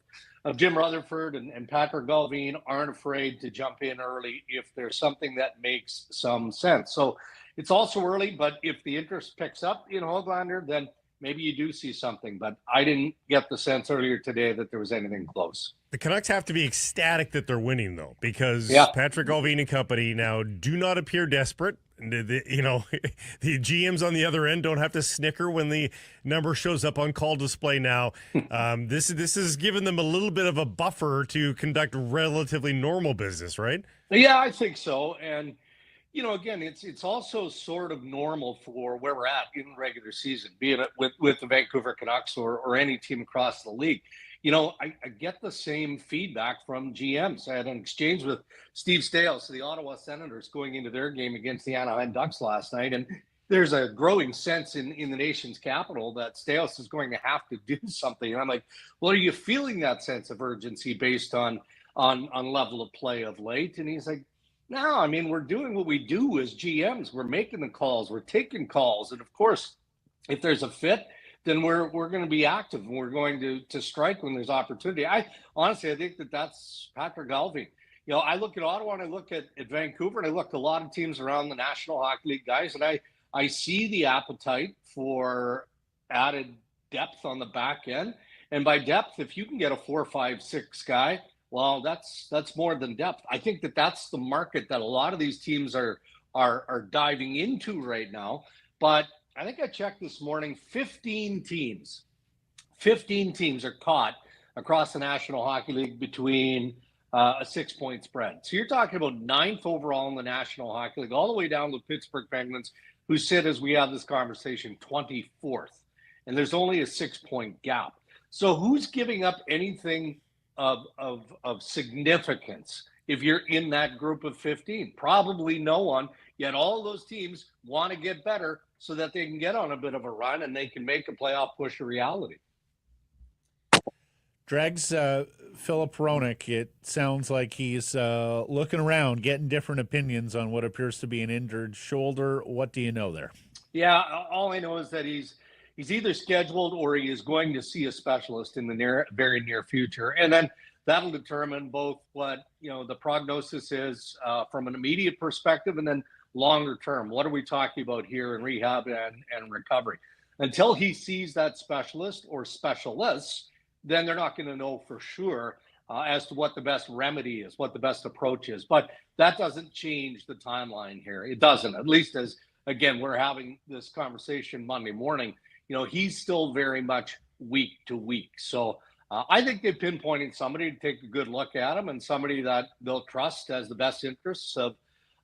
Jim Rutherford and Patrick Galvin aren't afraid to jump in early if there's something that makes some sense. So it's also early, but if the interest picks up in Hoglander, then maybe you do see something. But I didn't get the sense earlier today that there was anything close.
The Canucks have to be ecstatic that they're winning, though, because Patrick Galvin and company now do not appear desperate. The GMs on the other end don't have to snicker when the number shows up on call display now. This has given them a little bit of a buffer to conduct relatively normal business, right?
Yeah, I think so. And, again, it's also sort of normal for where we're at in the regular season, be it with the Vancouver Canucks or any team across the league. I get the same feedback from GMs. I had an exchange with Steve Staios, the Ottawa Senators, going into their game against the Anaheim Ducks last night. And there's a growing sense in the nation's capital that Staios is going to have to do something. And I'm like, well, are you feeling that sense of urgency based on level of play of late? And he's like, no, we're doing what we do as GMs. We're making the calls. We're taking calls. And, of course, if there's a fit, then we're going to be active and we're going to strike when there's opportunity. I think that's Patrick Galvin. I look at Ottawa and I look at Vancouver and I look at a lot of teams around the National Hockey League guys, and I see the appetite for added depth on the back end. And by depth, if you can get a 4, 5, 6 guy, well, that's more than depth. I think that's the market that a lot of these teams are diving into right now. But I think I checked this morning, 15 teams are caught across the National Hockey League between a 6-point spread. So you're talking about 9th overall in the National Hockey League, all the way down to the Pittsburgh Penguins, who sit, as we have this conversation, 24th. And there's only a 6-point gap. So who's giving up anything of significance if you're in that group of 15? Probably no one. Yet all those teams want to get better so that they can get on a bit of a run and they can make a playoff push a reality.
Dregs, Philip Hronek, it sounds like he's looking around, getting different opinions on what appears to be an injured shoulder. What do you know there?
Yeah, all I know is that he's either scheduled or he is going to see a specialist in the very near future. And then that'll determine both what, the prognosis is from an immediate perspective and then longer term. What are we talking about here in rehab and recovery? Until he sees that specialist or specialists, then they're not going to know for sure as to what the best remedy is, what the best approach is. But that doesn't change the timeline here. It doesn't, at least as, again, we're having this conversation Monday morning. He's still very much week to week. So I think they've pinpointed somebody to take a good look at him and somebody that they'll trust has the best interests of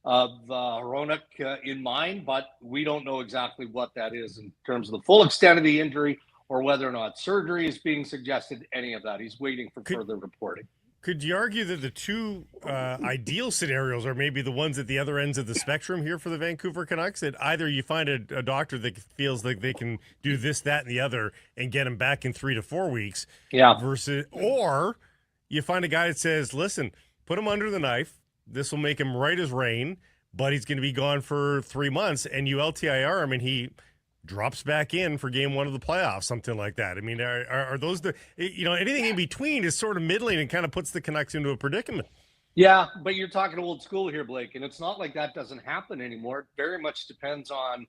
Hronek in mind, but we don't know exactly what that is in terms of the full extent of the injury or whether or not surgery is being suggested, any of that. He's waiting for further reporting.
Could you argue that the two ideal scenarios are maybe the ones at the other ends of the spectrum here for the Vancouver Canucks? That either you find a doctor that feels like they can do this, that, and the other and get him back in 3 to 4 weeks, or you find a guy that says, listen, put him under the knife. This will make him right as rain, but he's going to be gone for 3 months. And you LTIR him, and he drops back in for game 1 of the playoffs, something like that. Are those the, anything in between is sort of middling and kind of puts the Canucks into a predicament.
Yeah, but you're talking old school here, Blake, and it's not like that doesn't happen anymore. It very much depends on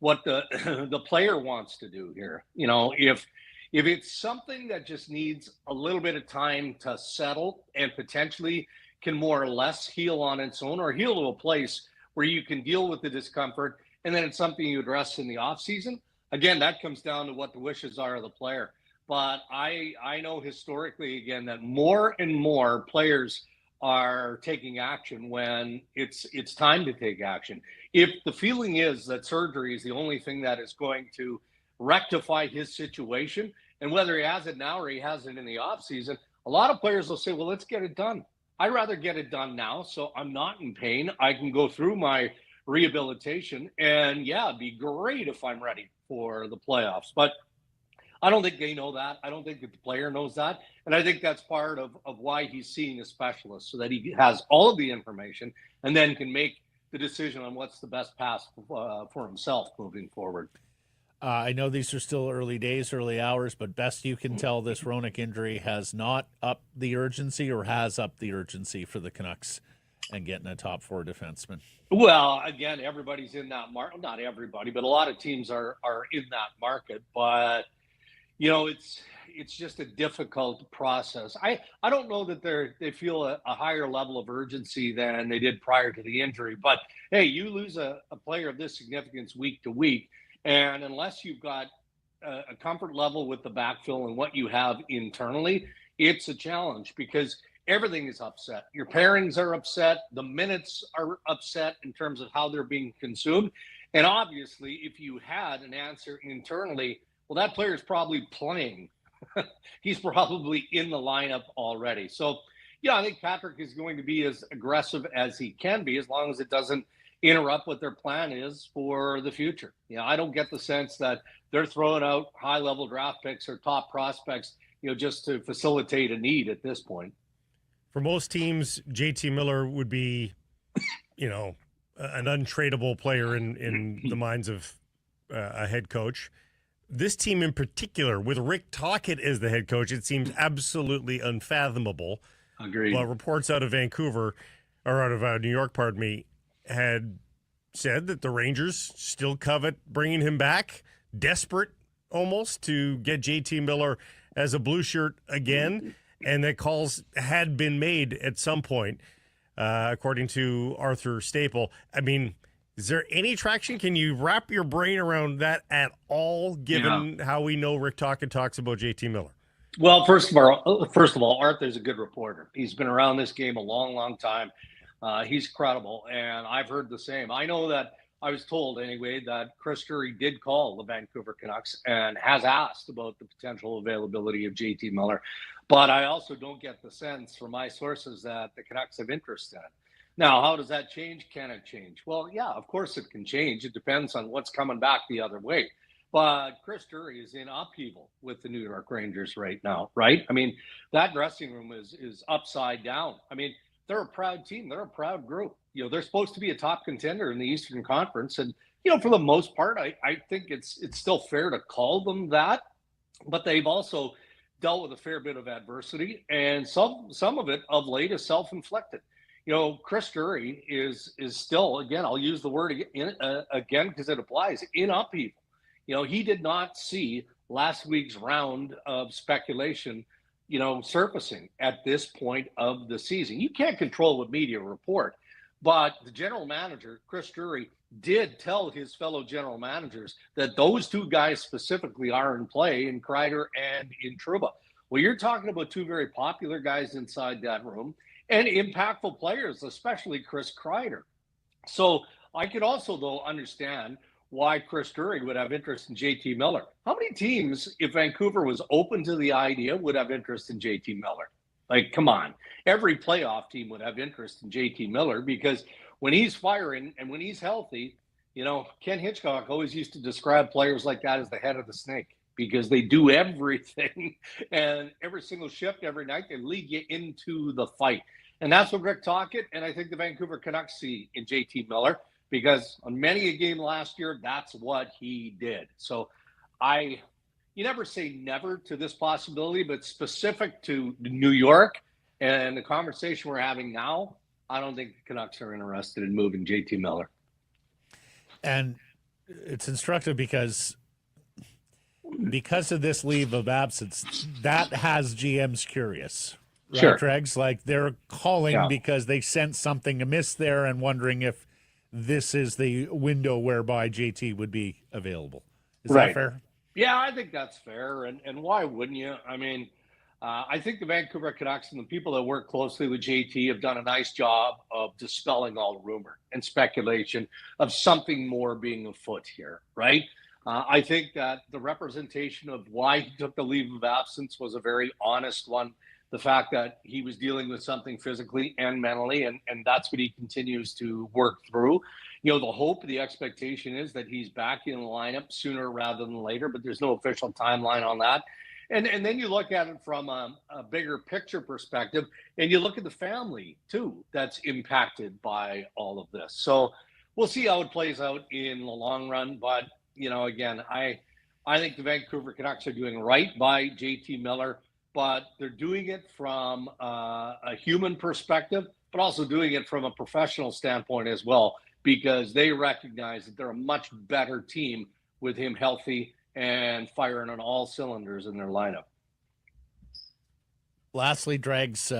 what the player wants to do here. If it's something that just needs a little bit of time to settle and potentially can more or less heal on its own or heal to a place where you can deal with the discomfort, and then it's something you address in the off season. Again, that comes down to what the wishes are of the player. But I know historically, again, that more and more players are taking action when it's time to take action. If the feeling is that surgery is the only thing that is going to rectify his situation, and whether he has it now or he has it in the off season, a lot of players will say, well, let's get it done. I'd rather get it done now, so I'm not in pain. I can go through my rehabilitation, and yeah, it'd be great if I'm ready for the playoffs. But I don't think they know that. I don't think that the player knows that. And I think that's part of why he's seeing a specialist, so that he has all of the information and then can make the decision on what's the best path for himself moving forward.
I know these are still early days, early hours, but best you can tell, this Hronek injury has not upped the urgency, or has upped the urgency for the Canucks and getting a top four defenseman.
Well, again, everybody's in that market. Not everybody, but a lot of teams are in that market. But you know, it's just a difficult process. I don't know that they feel a higher level of urgency than they did prior to the injury. But hey, you lose a player of this significance week to week, and unless you've got a comfort level with the backfill and what you have internally, it's a challenge because everything is upset. Your pairings are upset. The minutes are upset in terms of how they're being consumed. And obviously, if you had an answer internally, well, that player is probably playing. He's probably in the lineup already. So, yeah, I think Patrick is going to be as aggressive as he can be, as long as it doesn't interrupt what their plan is for the future. You know, I don't get the sense that they're throwing out high-level draft picks or top prospects, you know, just to facilitate a need at this point.
For most teams, JT Miller would be, you know, an untradeable player in the minds of a head coach. This team in particular, with Rick Tocchet as the head coach, it seems absolutely unfathomable.
Agreed.
Well, reports out of Vancouver, or out of New York, pardon me, had said that the Rangers still covet bringing him back, desperate almost to get JT Miller as a blue shirt again, and that calls had been made at some point, according to Arthur Staple. I mean, is there any traction? Can you wrap your brain around that at all, given how we know Rick Tocchet talks about JT Miller?
Well, first of all, Arthur's a good reporter. He's been around this game a long, long time. He's credible, and I've heard the same. I know that I was told anyway that Chris Drury did call the Vancouver Canucks and has asked about the potential availability of JT Miller. But I also don't get the sense from my sources that the Canucks have interest in it. Now, how does that change? Can it change? Well, yeah, of course it can change. It depends on what's coming back the other way. But Chris Drury is in upheaval with the New York Rangers right now, right? I mean, that dressing room is upside down. I mean, they're a proud team. They're a proud group. You know, they're supposed to be a top contender in the Eastern Conference. And, you know, for the most part, I think it's still fair to call them that. But they've also dealt with a fair bit of adversity. And some of it of late is self-inflicted. You know, Chris Drury is still, again, I'll use the word again because it applies, in upheaval. You know, he did not see last week's round of speculation, you know, surfacing at this point of the season. You can't control what media report, but the general manager, Chris Drury, did tell his fellow general managers that those two guys specifically are in play, in Kreider and in Trouba. Well, you're talking about two very popular guys inside that room and impactful players, especially Chris Kreider. So I could also, though, understand why Chris Drury would have interest in JT Miller. How many teams, if Vancouver was open to the idea, would have interest in JT Miller? Like, come on. Every playoff team would have interest in JT Miller because when he's firing and when he's healthy, you know, Ken Hitchcock always used to describe players like that as the head of the snake because they do everything. And every single shift, every night, they lead you into the fight. And that's what Rick Tocchet and I think the Vancouver Canucks see in JT Miller. Because on many a game last year, that's what he did. So you never say never to this possibility, but specific to New York and the conversation we're having now, I don't think the Canucks are interested in moving JT Miller.
And it's instructive because of this leave of absence, that has GMs curious. Right,
sure.
Dregs? Like they're calling because they sense something amiss there and wondering if this is the window whereby JT would be available. Is that fair?
Yeah, I think that's fair. And why wouldn't you? I mean, I think the Vancouver Canucks and the people that work closely with JT have done a nice job of dispelling all rumor and speculation of something more being afoot here, right? I think that the representation of why he took the leave of absence was a very honest one. the fact that he was dealing with something physically and mentally, and that's what he continues to work through. You know, the hope, the expectation is that he's back in the lineup sooner rather than later, but there's no official timeline on that. And then you look at it from a bigger picture perspective, and you look at the family too that's impacted by all of this. So we'll see how it plays out in the long run. But, you know, again, I think the Vancouver Canucks are doing right by JT Miller, but they're doing it from a human perspective, but also doing it from a professional standpoint as well, because they recognize that they're a much better team with him healthy and firing on all cylinders in their lineup.
Lastly, Dregs,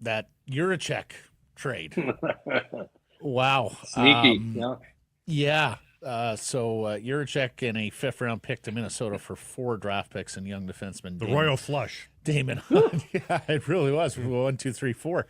that Jiricek trade. Wow.
Sneaky.
Yeah. So Jiricek and a 5th-round pick to Minnesota for 4 draft picks and young defenseman.
The Royal Flush.
Damon. Yeah, it really was. 1, 2, 3, 4.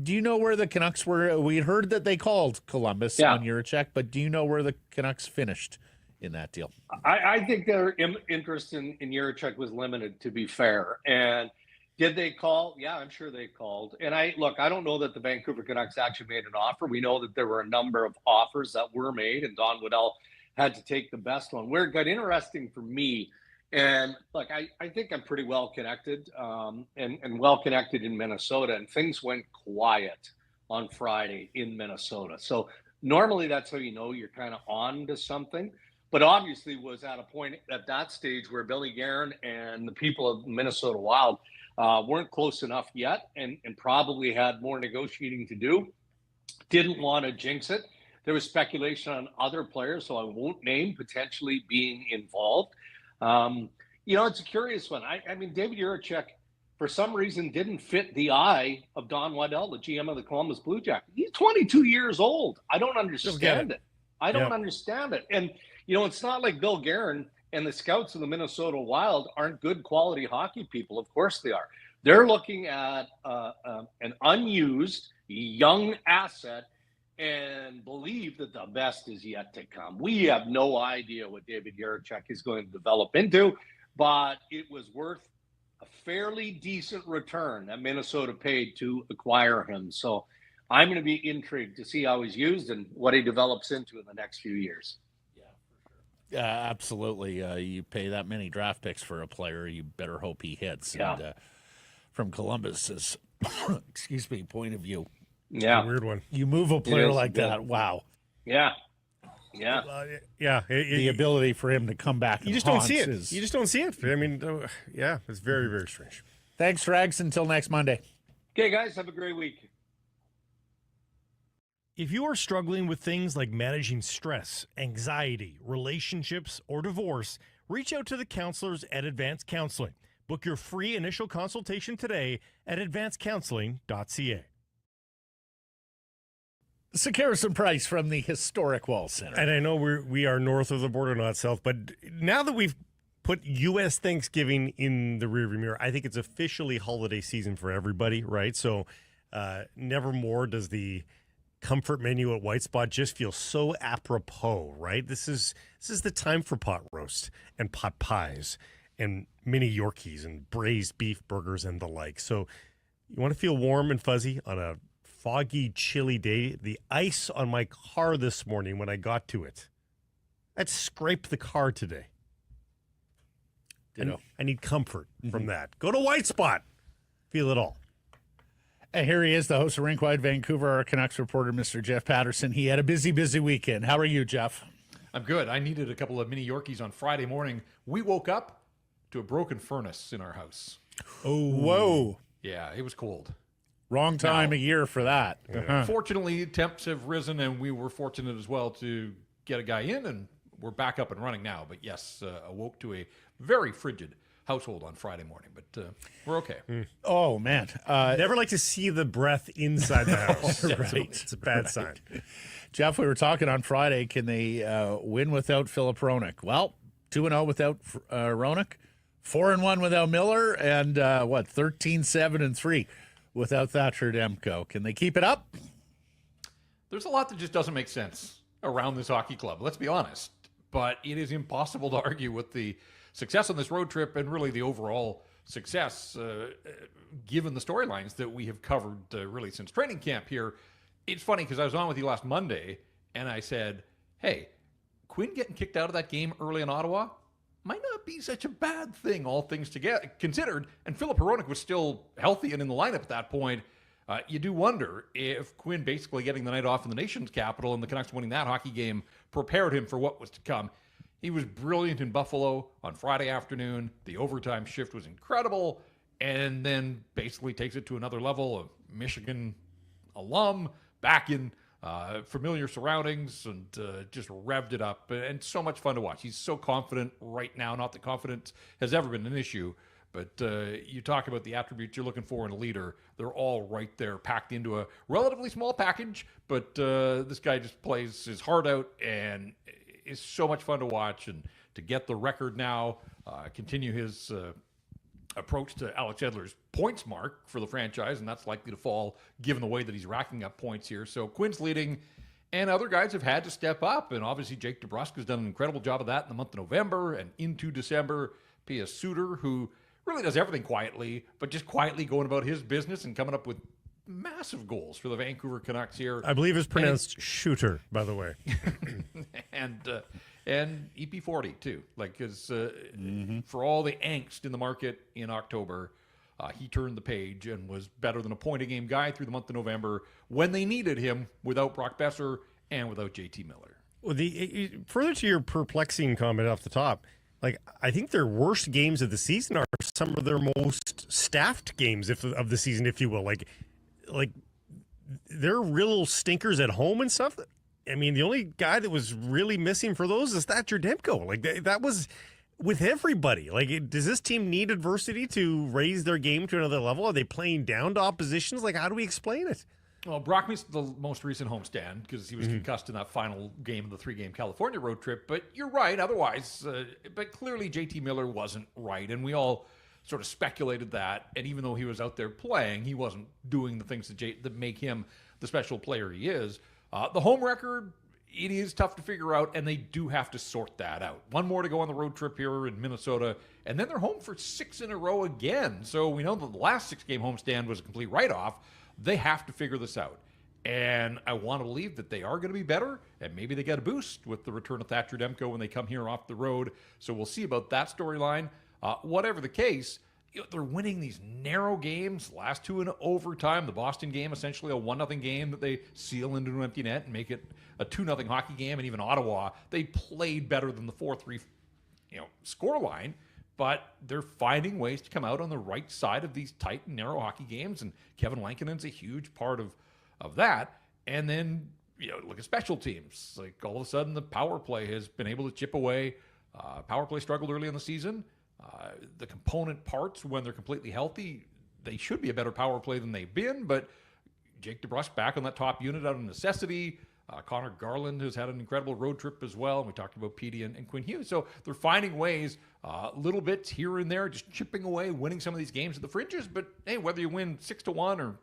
Do you know where the Canucks were? We heard that they called Columbus on Jiricek, but do you know where the Canucks finished in that deal?
I think their interest in Jiricek was limited, to be fair. And did they call? Yeah, I'm sure they called. And I don't know that the Vancouver Canucks actually made an offer. We know that there were a number of offers that were made, and Don Waddell had to take the best one. Where it got interesting for me, and look, I think I'm pretty well connected and well connected in Minnesota, and things went quiet on Friday in Minnesota. So normally that's how you know you're kind of on to something. But obviously was at a point at that stage where Billy Guerin and the people of Minnesota Wild weren't close enough yet, and probably had more negotiating to do. Didn't want to jinx it. There was speculation on other players, so I won't name, potentially being involved. You know, it's a curious one. I mean, David Jiricek, for some reason, didn't fit the eye of Don Waddell, the GM of the Columbus Blue Jackets. He's 22 years old. I don't understand it. I don't understand it. And, you know, it's not like Bill Guerin and the scouts of the Minnesota Wild aren't good quality hockey people. Of course they are. They're looking at an unused young asset and believe that the best is yet to come. We have no idea what David Jiricek is going to develop into, but it was worth a fairly decent return that Minnesota paid to acquire him. So I'm going to be intrigued to see how he's used and what he develops into in the next few years.
Absolutely. You pay that many draft picks for a player, you better hope he hits.
Yeah.
And from Columbus's point of view,
a weird one.
You move a player like that. Wow.
Yeah.
The ability for him to come back.
You just don't see it. You just don't see it. I mean, it's very, very strange.
Thanks, Rags. Until next Monday.
Okay, guys, have a great week.
If you are struggling with things like managing stress, anxiety, relationships, or divorce, reach out to the counselors at Advanced Counseling. Book your free initial consultation today at advancedcounseling.ca.
Harrison Price from the historic Wall Center.
And I know we are north of the border, not south, but now that we've put U.S. Thanksgiving in the rearview mirror, I think it's officially holiday season for everybody, right? So never more does the comfort menu at White Spot just feel so apropos, right? This is the time for pot roast and pot pies and mini Yorkies and braised beef burgers and the like. So you want to feel warm and fuzzy on a foggy, chilly day. The ice on my car this morning when I got to it, I'd scraped the car today. I need comfort from that. Go to White Spot. Feel it all.
And here he is, the host of RinkWide Vancouver, our Canucks reporter, Mr. Jeff Patterson. He had a busy, busy weekend. How are you, Jeff?
I'm good. I needed a couple of mini Yorkies on Friday morning. We woke up to a broken furnace in our house.
Oh, whoa.
Yeah, it was cold.
Wrong time of year for that.
Uh-huh. Fortunately, temps have risen, and we were fortunate as well to get a guy in, and we're back up and running now. But yes, awoke to a very frigid household on Friday morning, but we're okay.
Oh, man.
Never like to see the breath inside the house.
Right.
It's a bad sign.
Jeff, we were talking on Friday. Can they win without Philip Hronek? Well, 2-0 without Hronek, 4-1 without Miller, and 13-7-3 without Thatcher Demko. Can they keep it up?
There's a lot that just doesn't make sense around this hockey club, let's be honest. But it is impossible to argue with the success on this road trip and really the overall success, given the storylines that we have covered really since training camp here. It's funny because I was on with you last Monday, and I said, hey, Quinn getting kicked out of that game early in Ottawa might not be such a bad thing, all things considered. And Philip Hronek was still healthy and in the lineup at that point. You do wonder if Quinn basically getting the night off in the nation's capital and the Canucks winning that hockey game prepared him for what was to come. He was brilliant in Buffalo on Friday afternoon. The overtime shift was incredible, and then basically takes it to another level. A Michigan alum back in familiar surroundings and just revved it up. And so much fun to watch. He's so confident right now. Not that confidence has ever been an issue, but you talk about the attributes you're looking for in a leader. They're all right there, packed into a relatively small package. But this guy just plays his heart out and is so much fun to watch. And to get the record now, continue his approach to Alex Edler's points mark for the franchise, and that's likely to fall given the way that he's racking up points here. So Quinn's leading, and other guys have had to step up, and obviously Jake DeBrusk has done an incredible job of that in the month of November and into December. P.S. Suter, who really does everything quietly, but just quietly going about his business and coming up with massive goals for the Vancouver Canucks here.
I believe it's pronounced shooter, by the way.
And EP40 too, like because for all the angst in the market in October, he turned the page and was better than a point a game guy through the month of November when they needed him without Brock Besser and without JT Miller.
Well, further to your perplexing comment off the top, like I think their worst games of the season are some of their most staffed games of the season, if you will. Like they're real stinkers at home and stuff. I mean, the only guy that was really missing for those is Thatcher Demko. Like that was with everybody. Like, does this team need adversity to raise their game to another level? Are they playing down to oppositions? Like, how do we explain it?
Well, Brock missed the most recent homestand because he was concussed in that final game of the 3-game California road trip. But you're right. Otherwise, but clearly JT Miller wasn't right, and we all sort of speculated that. And even though he was out there playing, he wasn't doing the things that make him the special player he is. The home record, it is tough to figure out, and they do have to sort that out. One more to go on the road trip here in Minnesota, and then they're home for 6 in a row again. So we know that the last 6-game homestand was a complete write-off. They have to figure this out. And I want to believe that they are going to be better, and maybe they get a boost with the return of Thatcher Demko when they come here off the road. So we'll see about that storyline. Whatever the case, they're winning these narrow games, last 2 in overtime. The Boston game, essentially a 1-0 game that they seal into an empty net and make it a 2-0 hockey game. And even Ottawa, they played better than the 4-3 scoreline, but they're finding ways to come out on the right side of these tight and narrow hockey games. And Kevin Lankinen's a huge part of that. And then, look at special teams. Like all of a sudden the power play has been able to chip away. Power play struggled early in the season. The component parts, when they're completely healthy, they should be a better power play than they've been, but Jake DeBrusk back on that top unit out of necessity. Connor Garland has had an incredible road trip as well, and we talked about Petey and Quinn Hughes. So they're finding ways, little bits here and there, just chipping away, winning some of these games at the fringes. But hey, whether you win 6-1 or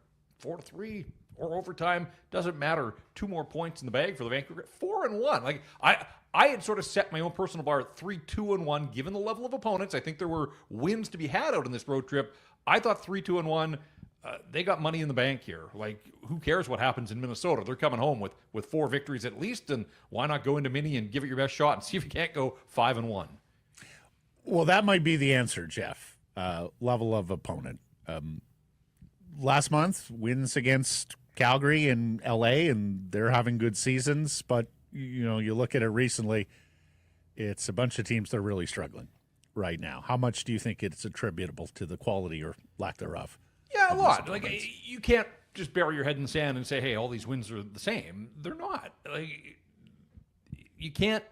4-3 or overtime, doesn't matter. 2 more points in the bag for the Vancouver. 4-1. Like I had sort of set my own personal bar at 3-2-1, given the level of opponents. I think there were wins to be had out on this road trip. I thought 3-2-1. They got money in the bank here. Like, who cares what happens in Minnesota? They're coming home with 4 victories at least, and why not go into Mini and give it your best shot and see if you can't go 5-1?
Well, that might be the answer, Jeff. Level of opponent. Last month, wins against Calgary and LA, and they're having good seasons, but you look at it recently, it's a bunch of teams that are really struggling right now. How much do you think it's attributable to the quality or lack thereof?
Yeah, a lot. Like, you can't just bury your head in the sand and say, hey, all these wins are the same. They're not. Like, you can't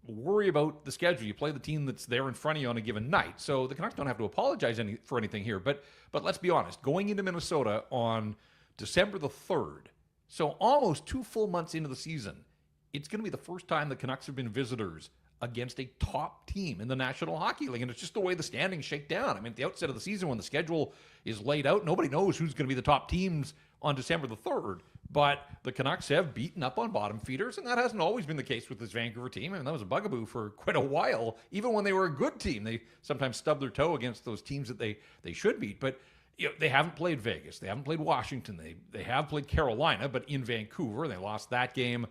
worry about the schedule. You play the team that's there in front of you on a given night. So the Canucks don't have to apologize for anything here. But let's be honest. Going into Minnesota on December the 3rd, so almost 2 full months into the season, it's going to be the first time the Canucks have been visitors against a top team in the National Hockey League. And it's just the way the standings shake down. I mean, at the outset of the season, when the schedule is laid out, nobody knows who's going to be the top teams on December the 3rd. But the Canucks have beaten up on bottom feeders, and that hasn't always been the case with this Vancouver team. I mean, that was a bugaboo for quite a while. Even when they were a good team, they sometimes stubbed their toe against those teams that they should beat. But they haven't played Vegas. They haven't played Washington. They have played Carolina, but in Vancouver, they lost that game.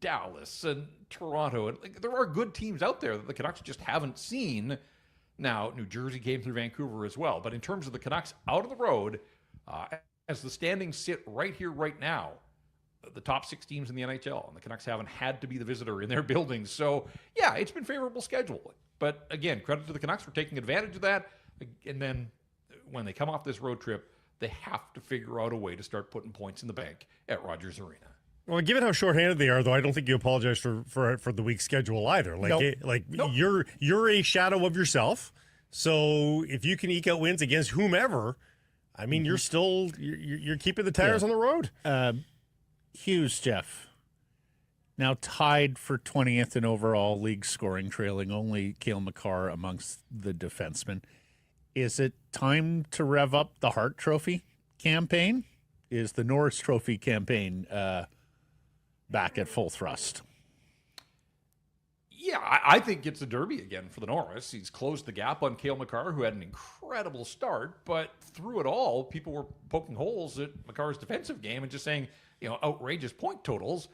Dallas and Toronto. And there are good teams out there that the Canucks just haven't seen. Now, New Jersey came through Vancouver as well. But in terms of the Canucks out of the road, as the standings sit right here, right now, the top 6 teams in the NHL, and the Canucks haven't had to be the visitor in their buildings. So, yeah, it's been favorable schedule. But again, credit to the Canucks for taking advantage of that. And then when they come off this road trip, they have to figure out a way to start putting points in the bank at Rogers Arena.
Well, given how shorthanded they are, though, I don't think you apologize for the week's schedule either.
Nope.
You're a shadow of yourself. So if you can eke out wins against whomever, I mean, you're still you're keeping the tires on the road.
Hughes, Jeff, now tied for 20th in overall league scoring, trailing only Cale Makar amongst the defensemen. Is it time to rev up the Hart Trophy campaign? Is the Norris Trophy campaign back at full thrust?
Yeah, I think it's a derby again for the Norris. He's closed the gap on Cale Makar, who had an incredible start, but through it all, people were poking holes at Makar's defensive game and just saying, outrageous point totals.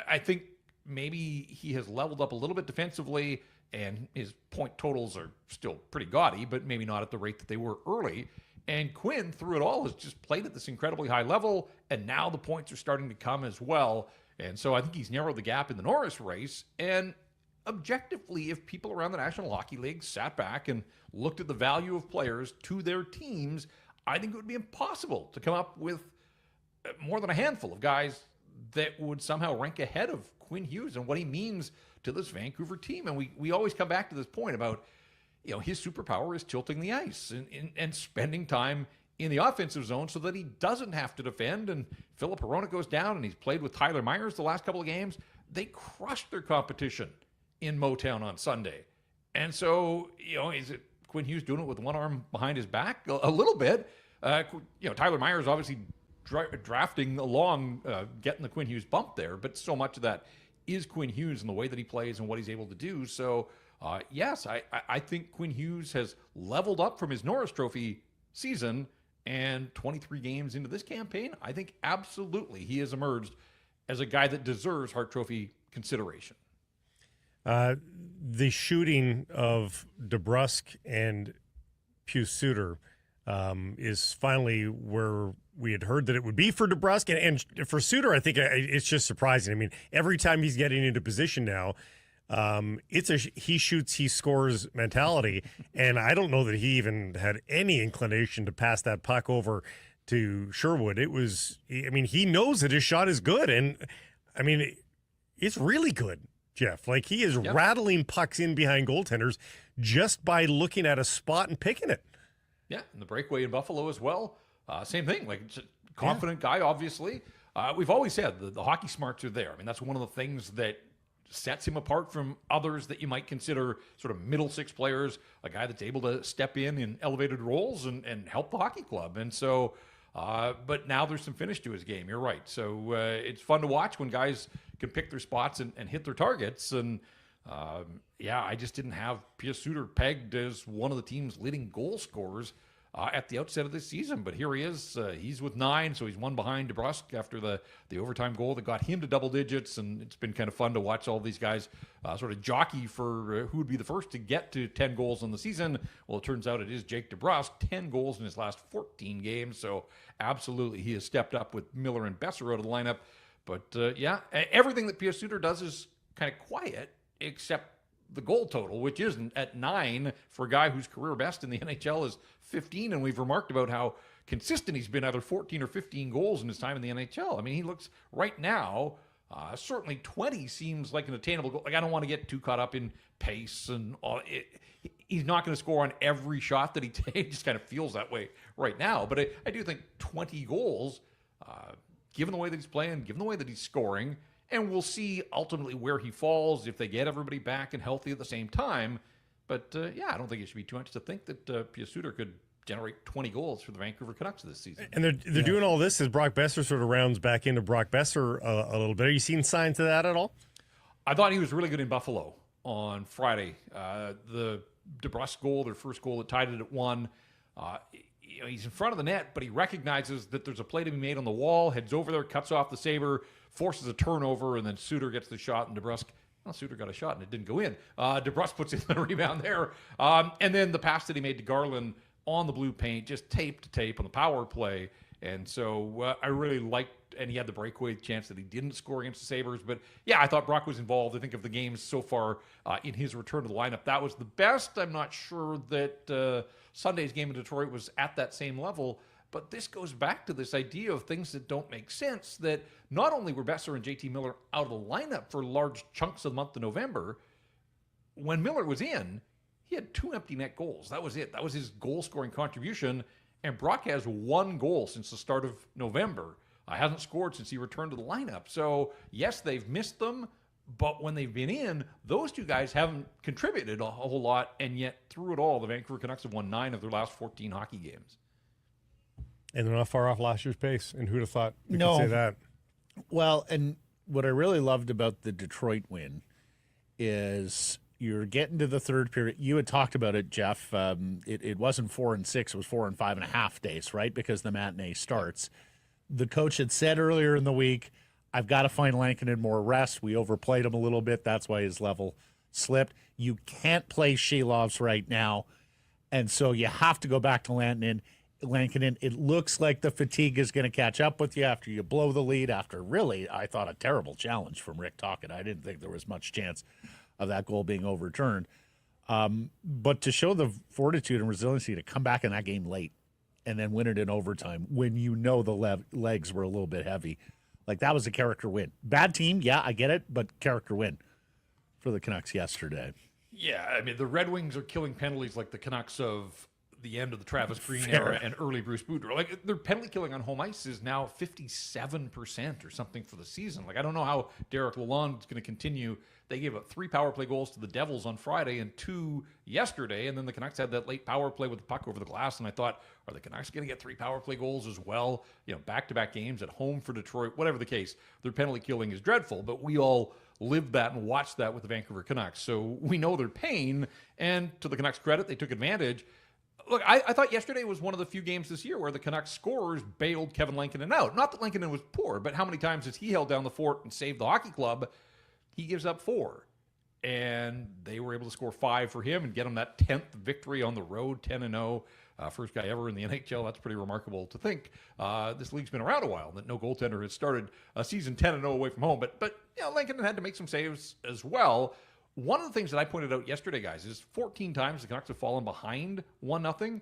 I think maybe he has leveled up a little bit defensively, and his point totals are still pretty gaudy, but maybe not at the rate that they were early. And Quinn, through it all, has just played at this incredibly high level, and now the points are starting to come as well. And so I think he's narrowed the gap in the Norris race. And objectively, if people around the National Hockey League sat back and looked at the value of players to their teams, I think it would be impossible to come up with more than a handful of guys that would somehow rank ahead of Quinn Hughes and what he means to this Vancouver team. And we always come back to this point about, his superpower is tilting the ice and spending time in the offensive zone so that he doesn't have to defend. And Philip Hronek goes down, and he's played with Tyler Myers the last couple of games. They crushed their competition in Motown on Sunday. And so, is it Quinn Hughes doing it with one arm behind his back? A little bit. Tyler Myers obviously drafting along, getting the Quinn Hughes bump there, but so much of that is Quinn Hughes and the way that he plays and what he's able to do. So, yes, I think Quinn Hughes has leveled up from his Norris Trophy season, and 23 games into this campaign, I think absolutely he has emerged as a guy that deserves Hart Trophy consideration.
The shooting of DeBrusk and Suter is finally where we had heard that it would be for DeBrusk. And for Suter, I think it's just surprising. I mean, every time he's getting into position now, it's a he shoots, he scores mentality. And I don't know that he even had any inclination to pass that puck over to Sherwood. He knows that his shot is good. And, it's really good, Jeff. He is rattling pucks in behind goaltenders just by looking at a spot and picking it.
Yeah, and the breakaway in Buffalo as well. Same thing, confident guy, obviously. We've always said the hockey smarts are there. That's one of the things that sets him apart from others that you might consider sort of middle six players, a guy that's able to step in elevated roles and help the hockey club. And so, but now there's some finish to his game. You're right. So it's fun to watch when guys can pick their spots and hit their targets. And I just didn't have Suter pegged as one of the team's leading goal scorers at the outset of this season, but here he is. He's with 9, so he's one behind DeBrusk after the overtime goal that got him to double digits, and it's been kind of fun to watch all these guys sort of jockey for who would be the first to get to 10 goals in the season. Well, it turns out it is Jake DeBrusk, 10 goals in his last 14 games, so absolutely he has stepped up with Miller and Besser out of the lineup. But everything that Suter does is kind of quiet, except the goal total, which isn't at 9 for a guy whose career best in the NHL is 15, and we've remarked about how consistent he's been, either 14 or 15 goals in his time in the NHL. He looks right now, certainly 20 seems like an attainable goal. I don't want to get too caught up in pace and all. He's not going to score on every shot that he takes. It just kind of feels that way right now. But I do think 20 goals, given the way that he's playing, given the way that he's scoring, and we'll see ultimately where he falls if they get everybody back and healthy at the same time. But, I don't think it should be too much to think that Suter could generate 20 goals for the Vancouver Canucks this season.
And they're doing all this as Brock Besser sort of rounds back into Brock Besser a little bit. Are you seeing signs of that at all?
I thought he was really good in Buffalo on Friday. The DeBrusk goal, their first goal that tied it at 1. He's in front of the net, but he recognizes that there's a play to be made on the wall, heads over there, cuts off the saber, forces a turnover, and then Suter gets the shot, and DeBrusk, well, Suter got a shot, and it didn't go in. DeBrusk puts in the rebound there. And then the pass that he made to Garland on the blue paint, just tape to tape on the power play. And so I really liked, and he had the breakaway chance that he didn't score against the Sabres. But yeah, I thought Brock was involved. I think of the games so far in his return to the lineup, that was the best. I'm not sure that Sunday's game in Detroit was at that same level. But this goes back to this idea of things that don't make sense, that not only were Besser and JT Miller out of the lineup for large chunks of the month of November, when Miller was in, he had 2 empty net goals. That was it. That was his goal-scoring contribution. And Brock has 1 goal since the start of November. Hasn't scored since he returned to the lineup. So, yes, they've missed them, but when they've been in, those 2 guys haven't contributed a whole lot, and yet through it all, the Vancouver Canucks have won 9 of their last 14 hockey games.
And they're not far off last year's pace. And who'd have thought you could say that?
Well, and what I really loved about the Detroit win is you're getting to the third period. You had talked about it, Jeff. It wasn't 4 and 6. It was 4 and 5.5 days, right? Because the matinee starts. The coach had said earlier in the week, I've got to find Lankinen more rest. We overplayed him a little bit. That's why his level slipped. You can't play Silovs right now. And so you have to go back to Lankinen. It looks like the fatigue is going to catch up with you after you blow the lead, after really, I thought, a terrible challenge from Rick Tocchet. I didn't think there was much chance of that goal being overturned. But to show the fortitude and resiliency to come back in that game late and then win it in overtime when you know the legs were a little bit heavy, like that was a character win. Bad team, yeah, I get it, but character win for the Canucks yesterday.
Yeah, I mean, the Red Wings are killing penalties like the Canucks of the end of the Travis Green era and early Bruce Boudreau. Like, their penalty killing on home ice is now 57% or something for the season. Like, I don't know how Derek Lalonde is going to continue. They gave up 3 power play goals to the Devils on Friday and 2 yesterday, and then the Canucks had that late power play with the puck over the glass, and I thought, are the Canucks going to get 3 power play goals as well? You know, back-to-back games at home for Detroit, whatever the case. Their penalty killing is dreadful, but we all lived that and watched that with the Vancouver Canucks. So we know their pain, and to the Canucks' credit, they took advantage. Look, I thought yesterday was one of the few games this year where the Canucks scorers bailed Kevin Lankinen out. Not that Lankinen was poor, but how many times has he held down the fort and saved the hockey club? He gives up 4. And they were able to score 5 for him and get him that 10th victory on the road, 10-0. First guy ever in the NHL. That's pretty remarkable to think. This league's been around a while, that no goaltender has started a season 10-0 away from home. But you know, Lankinen had to make some saves as well. One of the things that I pointed out yesterday, guys, is 14 times the Canucks have fallen behind 1-0,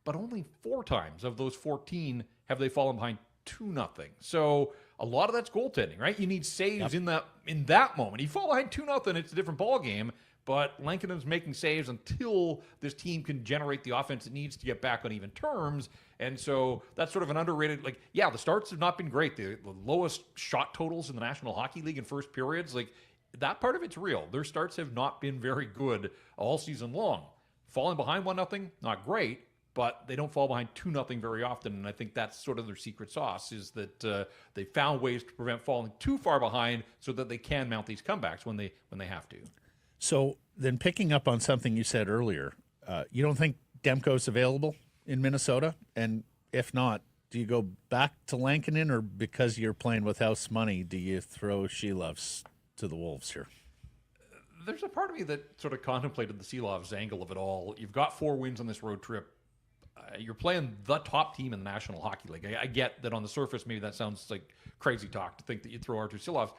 but only 4 times of those 14 have they fallen behind 2-0. So a lot of that's goaltending, right? You need saves in that moment. You fall behind 2-0, it's a different ballgame, but Lankinen's making saves until this team can generate the offense it needs to get back on even terms. And so that's sort of an underrated, like, yeah, the starts have not been great. The lowest shot totals in the National Hockey League in first periods, like, that part of it's real. Their starts have not been very good all season long. Falling behind 1-0, not great, but they don't fall behind 2-0 very often. And I think that's sort of their secret sauce, is that they found ways to prevent falling too far behind so that they can mount these comebacks when they have to. So then, picking up on something you said earlier, you don't think Demko's available in Minnesota? And if not, do you go back to Lankinen, or because you're playing with house money, do you throw Silovs to the Wolves here? There's a part of me that sort of contemplated the Silovs angle of it all. You've got 4 wins on this road trip. You're playing the top team in the National Hockey League. I get that on the surface, maybe that sounds like crazy talk to think that you'd throw Artur Silovs.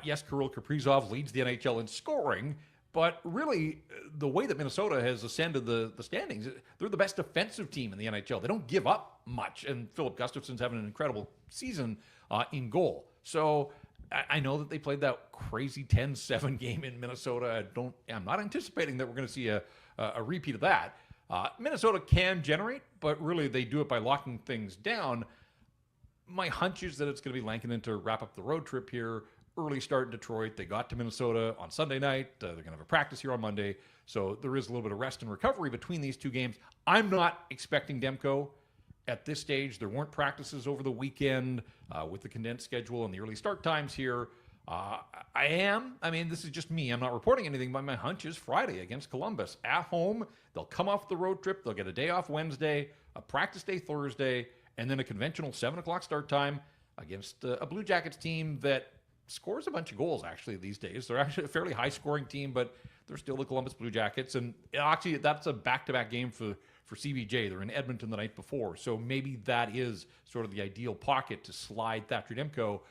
Yes, Kirill Kaprizov leads the NHL in scoring, but really, the way that Minnesota has ascended the standings, they're the best defensive team in the NHL. They don't give up much, and Philip Gustafsson's having an incredible season in goal. So I know that they played that crazy 10-7 game in Minnesota. I'm not anticipating that we're going to see a repeat of that. Minnesota can generate, but really they do it by locking things down. My hunch is that it's going to be Lankinen to wrap up the road trip here early start in Detroit. They got to Minnesota on Sunday night. They're going to have a practice here on Monday. So there is a little bit of rest and recovery between these two games. I'm not expecting Demko at this stage. There weren't practices over the weekend with the condensed schedule and the early start times here. This is just me. I'm not reporting anything, but my hunch is Friday against Columbus at home. They'll come off the road trip. They'll get a day off Wednesday, a practice day Thursday, and then a conventional 7 o'clock start time against a Blue Jackets team that scores a bunch of goals, actually, these days. They're actually a fairly high-scoring team, but they're still the Columbus Blue Jackets. And actually, that's a back-to-back game for CBJ. They're in Edmonton the night before. So maybe that is sort of the ideal pocket to slide Thatcher Demko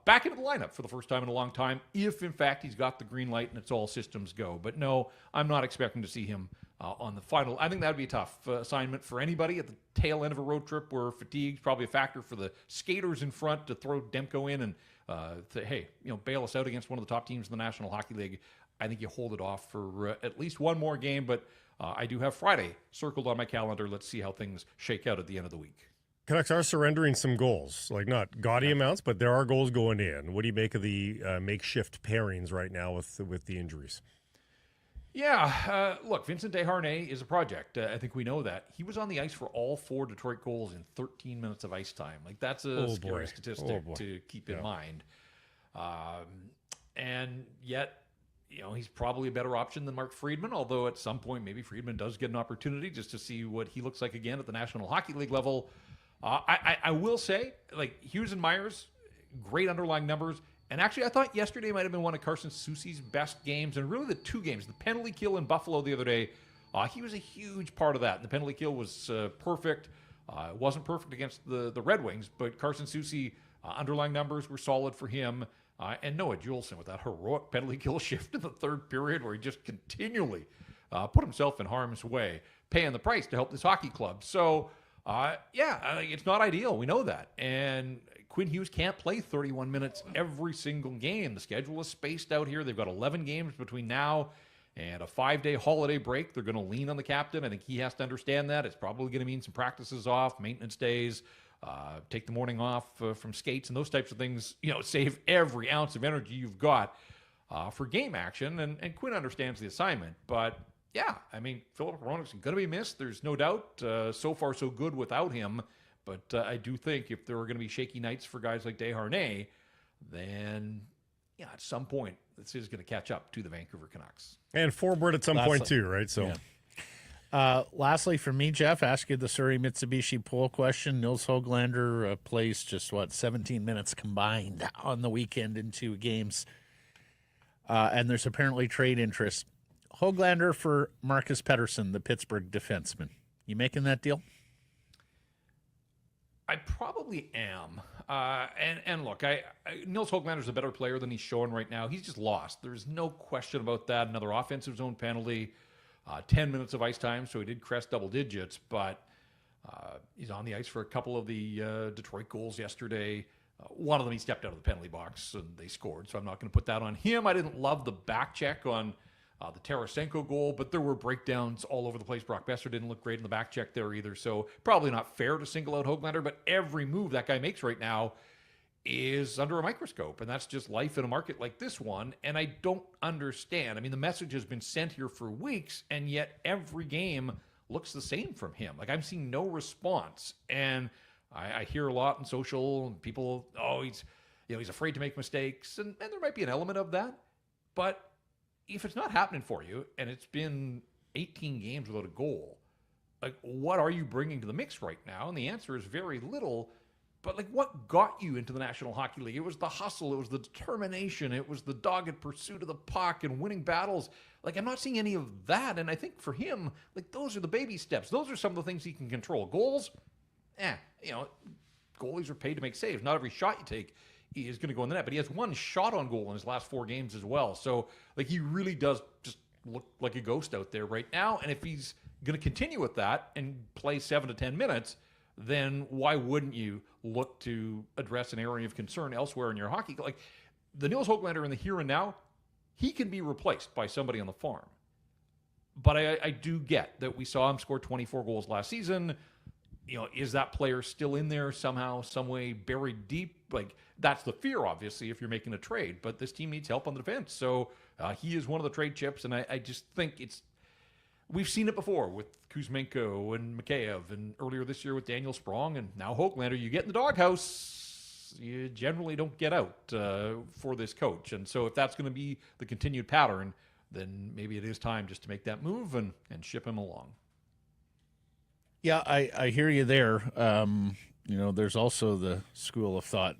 back into the lineup for the first time in a long time, if, in fact, he's got the green light and it's all systems go. But no, I'm not expecting to see him on the final. I think that would be a tough assignment for anybody at the tail end of a road trip where fatigue's probably a factor for the skaters in front to throw Demko in and say, hey, bail us out against one of the top teams in the National Hockey League. I think you hold it off for at least one more game, but I do have Friday circled on my calendar. Let's see how things shake out at the end of the week.
Canucks are surrendering some goals, like not gaudy amounts, but there are goals going in. What do you make of the makeshift pairings right now with the injuries?
Yeah, look, Vincent Desharnais is a project. I think we know that. He was on the ice for all 4 Detroit goals in 13 minutes of ice time. Like, that's a scary statistic to keep in mind. And yet, he's probably a better option than Mark Friedman, although at some point maybe Friedman does get an opportunity just to see what he looks like again at the National Hockey League level. I will say, like, Hughes and Myers, great underlying numbers. And actually, I thought yesterday might have been one of Carson Soucy's best games, and really the 2 games. The penalty kill in Buffalo the other day, he was a huge part of that. And the penalty kill was perfect. It wasn't perfect against the Red Wings, but Carson Soucy, underlying numbers were solid for him. And Noah Juleson with that heroic penalty kill shift in the third period where he just continually put himself in harm's way, paying the price to help this hockey club. So, it's not ideal. We know that. And Quinn Hughes can't play 31 minutes every single game. The schedule is spaced out here. They've got 11 games between now and a 5-day holiday break. They're going to lean on the captain. I think he has to understand that. It's probably going to mean some practices off, maintenance days, take the morning off from skates and those types of things. Save every ounce of energy you've got for game action. And Quinn understands the assignment. But, yeah, Philip Hronek's going to be missed. There's no doubt. So far, so good without him. But I do think if there are going to be shaky nights for guys like Desharnais, then, at some point, this is going to catch up to the Vancouver Canucks.
And forward at some point, too, right? So,
lastly, for me, Jeff, ask you the Surrey Mitsubishi poll question. Nils Höglander plays just, 17 minutes combined on the weekend in 2 games. And there's apparently trade interest. Hoglander for Marcus Pettersson, the Pittsburgh defenseman. You making that deal?
I probably am. And look, Nils Höglander's a better player than he's showing right now. He's just lost. There's no question about that. Another offensive zone penalty, 10 minutes of ice time, so he did crest double digits, but he's on the ice for a couple of the Detroit goals yesterday. One of them he stepped out of the penalty box and they scored, so I'm not going to put that on him. I didn't love the back check on the Tarasenko goal, but there were breakdowns all over the place. Brock Besser didn't look great in the back check there either, so probably not fair to single out Hoglander, but every move that guy makes right now is under a microscope, and that's just life in a market like this one, and I don't understand. The message has been sent here for weeks, and yet every game looks the same from him. Like, I'm seeing no response, and I hear a lot on social, and people, he's afraid to make mistakes, and there might be an element of that, but if it's not happening for you and it's been 18 games without a goal, like, what are you bringing to the mix right now? And the answer is very little. But, like, what got you into the National Hockey League? It was the hustle. It was the determination. It was the dogged pursuit of the puck and winning battles. Like, I'm not seeing any of that. And I think for him, like, those are the baby steps. Those are some of the things he can control. Goals, goalies are paid to make saves. Not every shot you take is going to go in the net, but he has 1 shot on goal in his last 4 games as well. So, like, he really does just look like a ghost out there right now. And if he's going to continue with that and play 7 to 10 minutes, then why wouldn't you look to address an area of concern elsewhere in your hockey? Like, the Nils Höglander in the here and now, he can be replaced by somebody on the farm. But I do get that we saw him score 24 goals last season. Is that player still in there somehow, some way, buried deep? Like, that's the fear, obviously, if you're making a trade. But this team needs help on the defense. So he is one of the trade chips, and I just think we've seen it before with Kuzmenko and Mikheyev, and earlier this year with Daniel Sprong, and now Höglander. You get in the doghouse, you generally don't get out for this coach. And so if that's going to be the continued pattern, then maybe it is time just to make that move and ship him along.
Yeah, I hear you there. There's also the school of thought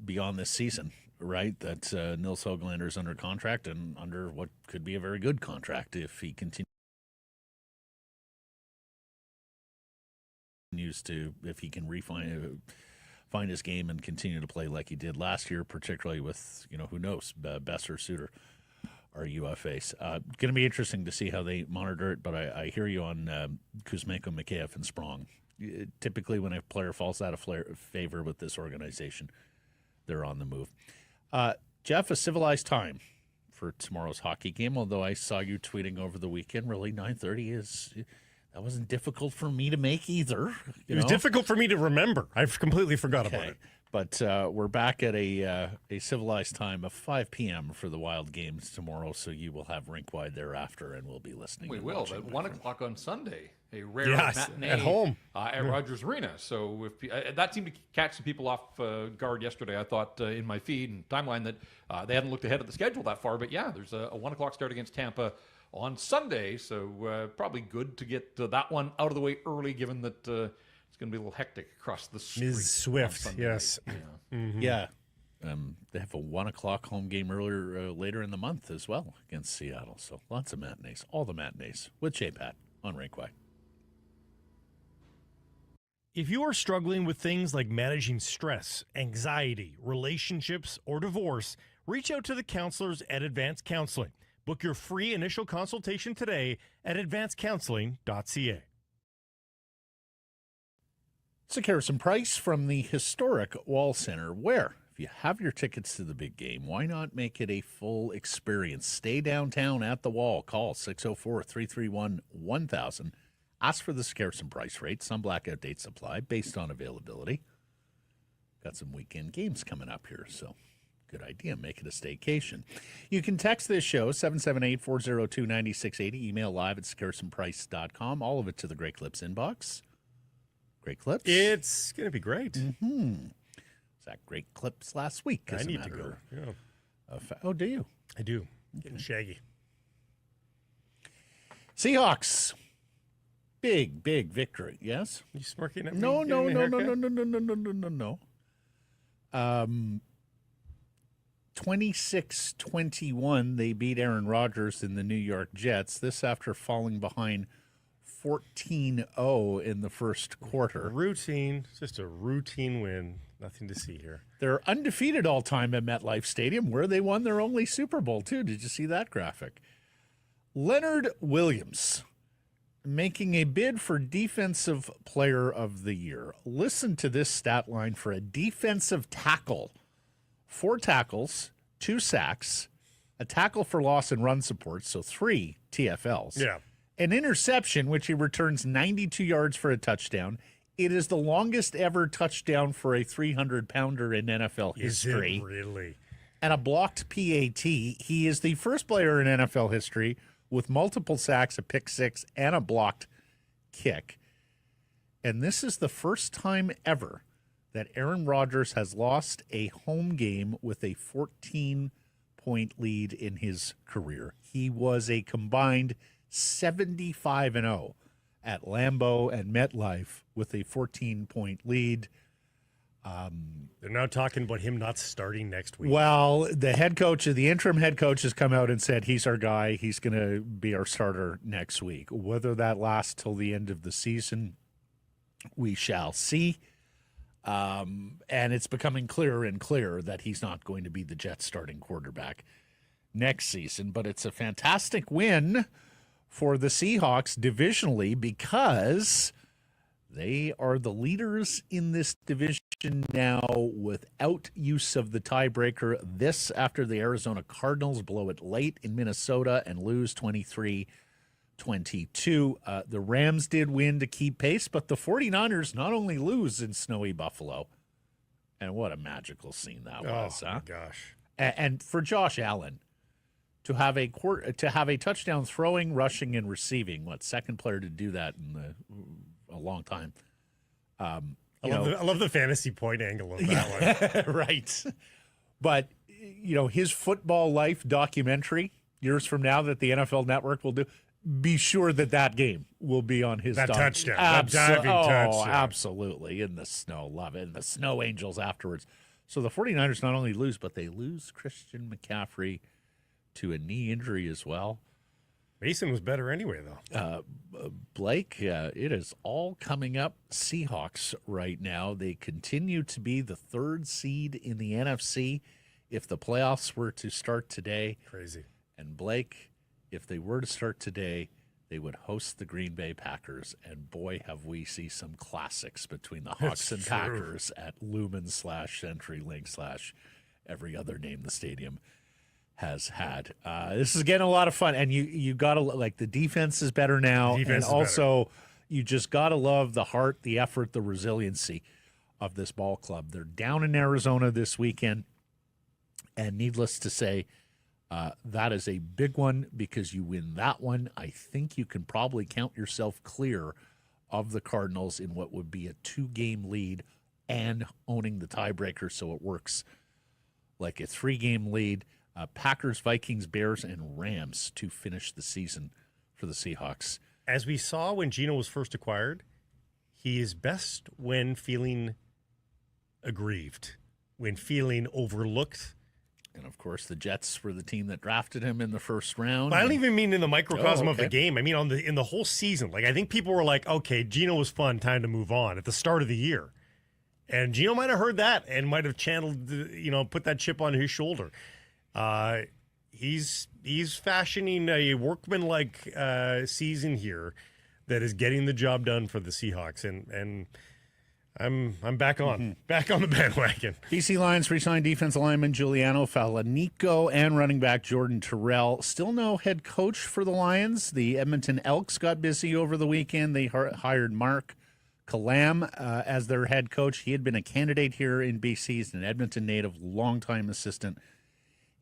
beyond this season, right? That Nils Höglander is under contract and under what could be a very good contract if he continues if he can find his game and continue to play like he did last year, particularly with, who knows, Besser, Suter, or UFAs. Going to be interesting to see how they monitor it, but I hear you on Kuzmenko, Mikheyev, and Sprong. Typically, when a player falls out of favor with this organization, they're on the move. Jeff, a civilized time for tomorrow's hockey game, although I saw you tweeting over the weekend, really 9:30 that wasn't difficult for me to make either.
It was difficult for me to remember. I completely forgot about it.
But we're back at a civilized time of 5 p.m. for the Wild games tomorrow, so you will have RinkWide thereafter, and we'll be listening.
We will, but 1 o'clock on Sunday, a rare matinee
at home
at Rogers Arena. So that seemed to catch some people off guard yesterday. I thought in my feed and timeline that they hadn't looked ahead at the schedule that far, but yeah, there's a 1 o'clock start against Tampa on Sunday, so probably good to get that one out of the way early, given that it's going to be a little hectic across the street.
Ms. Swift, yes.
Yeah. Mm-hmm. Yeah. They have a 1 o'clock home game later in the month as well against Seattle, so lots of matinees, all the matinees, with J-Pat on RinkWide.
If you are struggling with things like managing stress, anxiety, relationships, or divorce, reach out to the counselors at Advanced Counseling. Book your free initial consultation today at advancedcounseling.ca.
It's a Harrison Price from the historic Wall Center, where, if you have your tickets to the big game, why not make it a full experience? Stay downtown at the Wall. Call 604-331-1000. Ask for the Harrison Price rate. Some blackout dates apply based on availability. Got some weekend games coming up here, so good idea. Make it a staycation. You can text this show, 778-402-9680. Email live at scarsonprice.com. All of it to the Great Clips inbox. Great Clips?
It's going to be great.
Mm-hmm. Was that Great Clips last week?
I need to go. Yeah.
Oh, do you?
I do. Getting shaggy.
Seahawks. Big victory. Yes?
You smirking at me?
No. 26-21, they beat Aaron Rodgers in the New York Jets. This after falling behind 14-0 in the first quarter.
Routine. Just a routine win. Nothing to see here.
They're undefeated all-time at MetLife Stadium, where they won their only Super Bowl, too. Did you see that graphic? Leonard Williams making a bid for Defensive Player of the Year. Listen to this stat line for a defensive tackle. 4 tackles, 2 sacks, a tackle for loss and run support, so 3 TFLs.
Yeah.
An interception, which he returns 92 yards for a touchdown. It is the longest ever touchdown for a 300-pounder in NFL history.
Is it really?
And a blocked PAT. He is the first player in NFL history with multiple sacks, a pick six, and a blocked kick. And this is the first time ever that Aaron Rodgers has lost a home game with a 14-point lead in his career. He was a combined 75-0 at Lambeau and MetLife with a 14-point lead.
They're now talking about him not starting next week.
Well, the interim head coach has come out and said he's our guy. He's going to be our starter next week. Whether that lasts till the end of the season, we shall see. And it's becoming clearer and clearer that he's not going to be the Jets starting quarterback next season. But it's a fantastic win for the Seahawks divisionally because they are the leaders in this division now without use of the tiebreaker. This after the Arizona Cardinals blow it late in Minnesota and lose 23-22. The Rams did win to keep pace, but the 49ers not only lose in snowy Buffalo, And what a magical scene that was,
oh
huh?
my gosh.
And for Josh Allen to have a touchdown throwing, rushing, and receiving, second player to do that in a long time.
I love the fantasy point angle of that one.
Right. But, his football life documentary years from now that the NFL Network will do, be sure that game will be on his
touchdown. That diving touchdown.
Absolutely. In the snow. Love it. And the snow angels afterwards. So the 49ers not only lose, but they lose Christian McCaffrey to a knee injury as well.
Mason was better anyway, though.
Blake, it is all coming up Seahawks right now. They continue to be the 3rd seed in the NFC if the playoffs were to start today.
Crazy.
And Blake, if they were to start today, they would host the Green Bay Packers. And boy, have we seen some classics between the Hawks and Packers at Lumen/CenturyLink/ every other name the stadium has had. This is getting a lot of fun. And you got to, the defense is better now. And also, you just got to love the heart, the effort, the resiliency of this ball club. They're down in Arizona this weekend. And needless to say, that is a big one because you win that one. I think you can probably count yourself clear of the Cardinals in what would be a 2-game lead and owning the tiebreaker, so it works like a 3-game lead. Packers, Vikings, Bears, and Rams to finish the season for the Seahawks.
As we saw when Geno was first acquired, he is best when feeling aggrieved, when feeling overlooked.
And, of course, the Jets were the team that drafted him in the first round.
But I don't even mean in the microcosm of the game. I mean in the whole season. I think people were like, okay, Geno was fun, time to move on at the start of the year. And Geno might have heard that and might have channeled, put that chip on his shoulder. He's fashioning a workmanlike season here that is getting the job done for the Seahawks, and I'm back on the bandwagon.
BC Lions re-signed defensive lineman Giuliano Falanico and running back Jordan Terrell. Still no head coach for the Lions. The Edmonton Elks got busy over the weekend. They hired Mark Kalam as their head coach. He had been a candidate here in BC. He's an Edmonton native, longtime assistant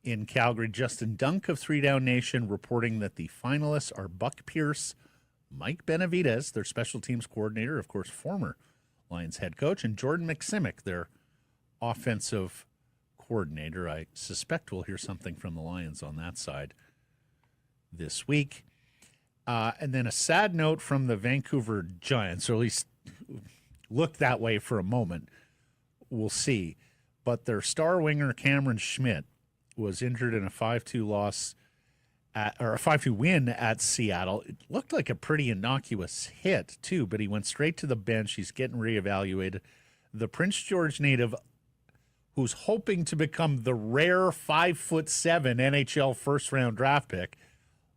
in Calgary. Justin Dunk of 3 Down Nation reporting that the finalists are Buck Pierce, Mike Benavidez, their special teams coordinator, of course, former Lions head coach, and Jordan McSimic, their offensive coordinator. I suspect we'll hear something from the Lions on that side this week. And then a sad note from the Vancouver Giants, or at least looked that way for a moment. We'll see. But their star winger, Cameron Schmidt, was injured in a 5-2 loss or a 5-2 win at Seattle. It looked like a pretty innocuous hit, too, but he went straight to the bench. He's getting reevaluated. The Prince George native, who's hoping to become the rare 5'7" NHL first-round draft pick,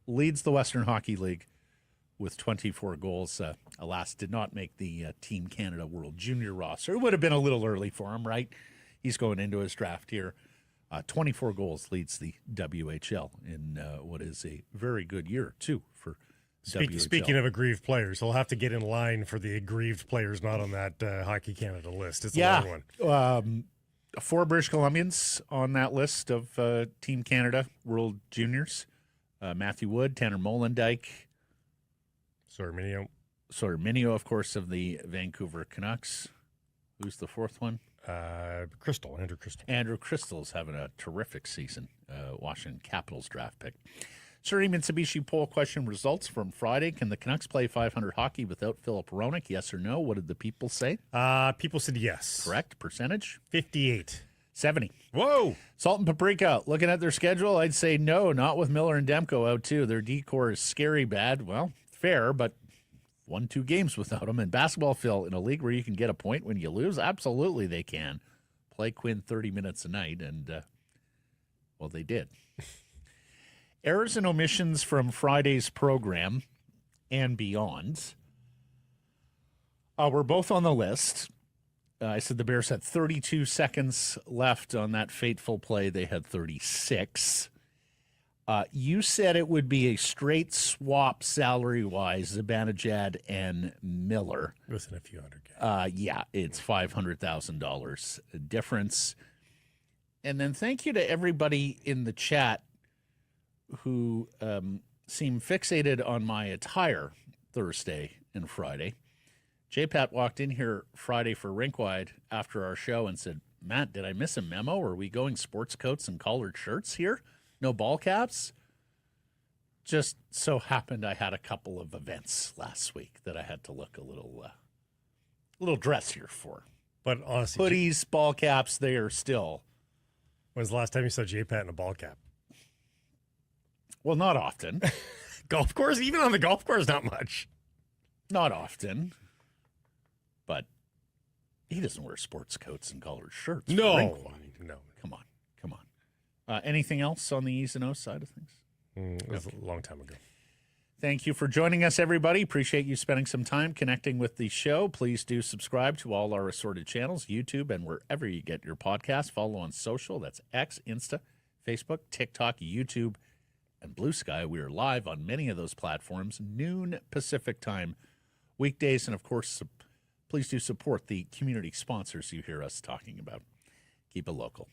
leads the Western Hockey League with 24 goals. Alas, did not make the Team Canada World Junior roster. It would have been a little early for him, right? He's going into his draft here. 24 goals leads the WHL in what is a very good year, too, for WHL.
Speaking of aggrieved players, he'll have to get in line for the aggrieved players not on that Hockey Canada list. It's a long one.
4 British Columbians on that list of Team Canada World Juniors. Matthew Wood, Tanner Molendyke.
Sorminio,
of course, of the Vancouver Canucks. Who's the 4th one?
Andrew Crystal.
Andrew Crystal's having a terrific season, Washington Capitals draft pick. Surrey Mitsubishi poll question results from Friday. Can the Canucks play 500 hockey without Philip Hronek? Yes or no? What did the people say?
People said yes.
Correct. Percentage?
58.
70.
Whoa.
Salt and Paprika. Looking at their schedule, I'd say no, not with Miller and Demko out too. Their decor is scary bad. Well, fair, but 1-2 games without them. And basketball, Phil, in a league where you can get a point when you lose, absolutely they can. Play Quinn 30 minutes a night, and, well, they did. Errors and omissions from Friday's program and beyond were both on the list. I said the Bears had 32 seconds left on that fateful play. They had 36. You said it would be a straight swap salary-wise, Zibanejad and Miller.
Within a few $100K.
Yeah, it's $500,000 difference. And then thank you to everybody in the chat who seemed fixated on my attire Thursday and Friday. J-Pat walked in here Friday for RinkWide after our show and said, Matt, did I miss a memo? Are we going sports coats and collared shirts here? No ball caps? Just so happened I had a couple of events last week that I had to look a little dressier for.
But honestly,
hoodies, ball caps, they are still.
When's the last time you saw J-Pat in a ball cap?
Well, not often.
Golf course? Even on the golf course, not much.
Not often. But he doesn't wear sports coats and collared shirts.
No.
Come on. Anything else on the E's and O's side of things?
It was a long time ago.
Thank you for joining us, everybody. Appreciate you spending some time connecting with the show. Please do subscribe to all our assorted channels, YouTube, and wherever you get your podcasts. Follow on social. That's X, Insta, Facebook, TikTok, YouTube, and Blue Sky. We are live on many of those platforms, noon Pacific time, weekdays. And, of course, please do support the community sponsors you hear us talking about. Keep it local.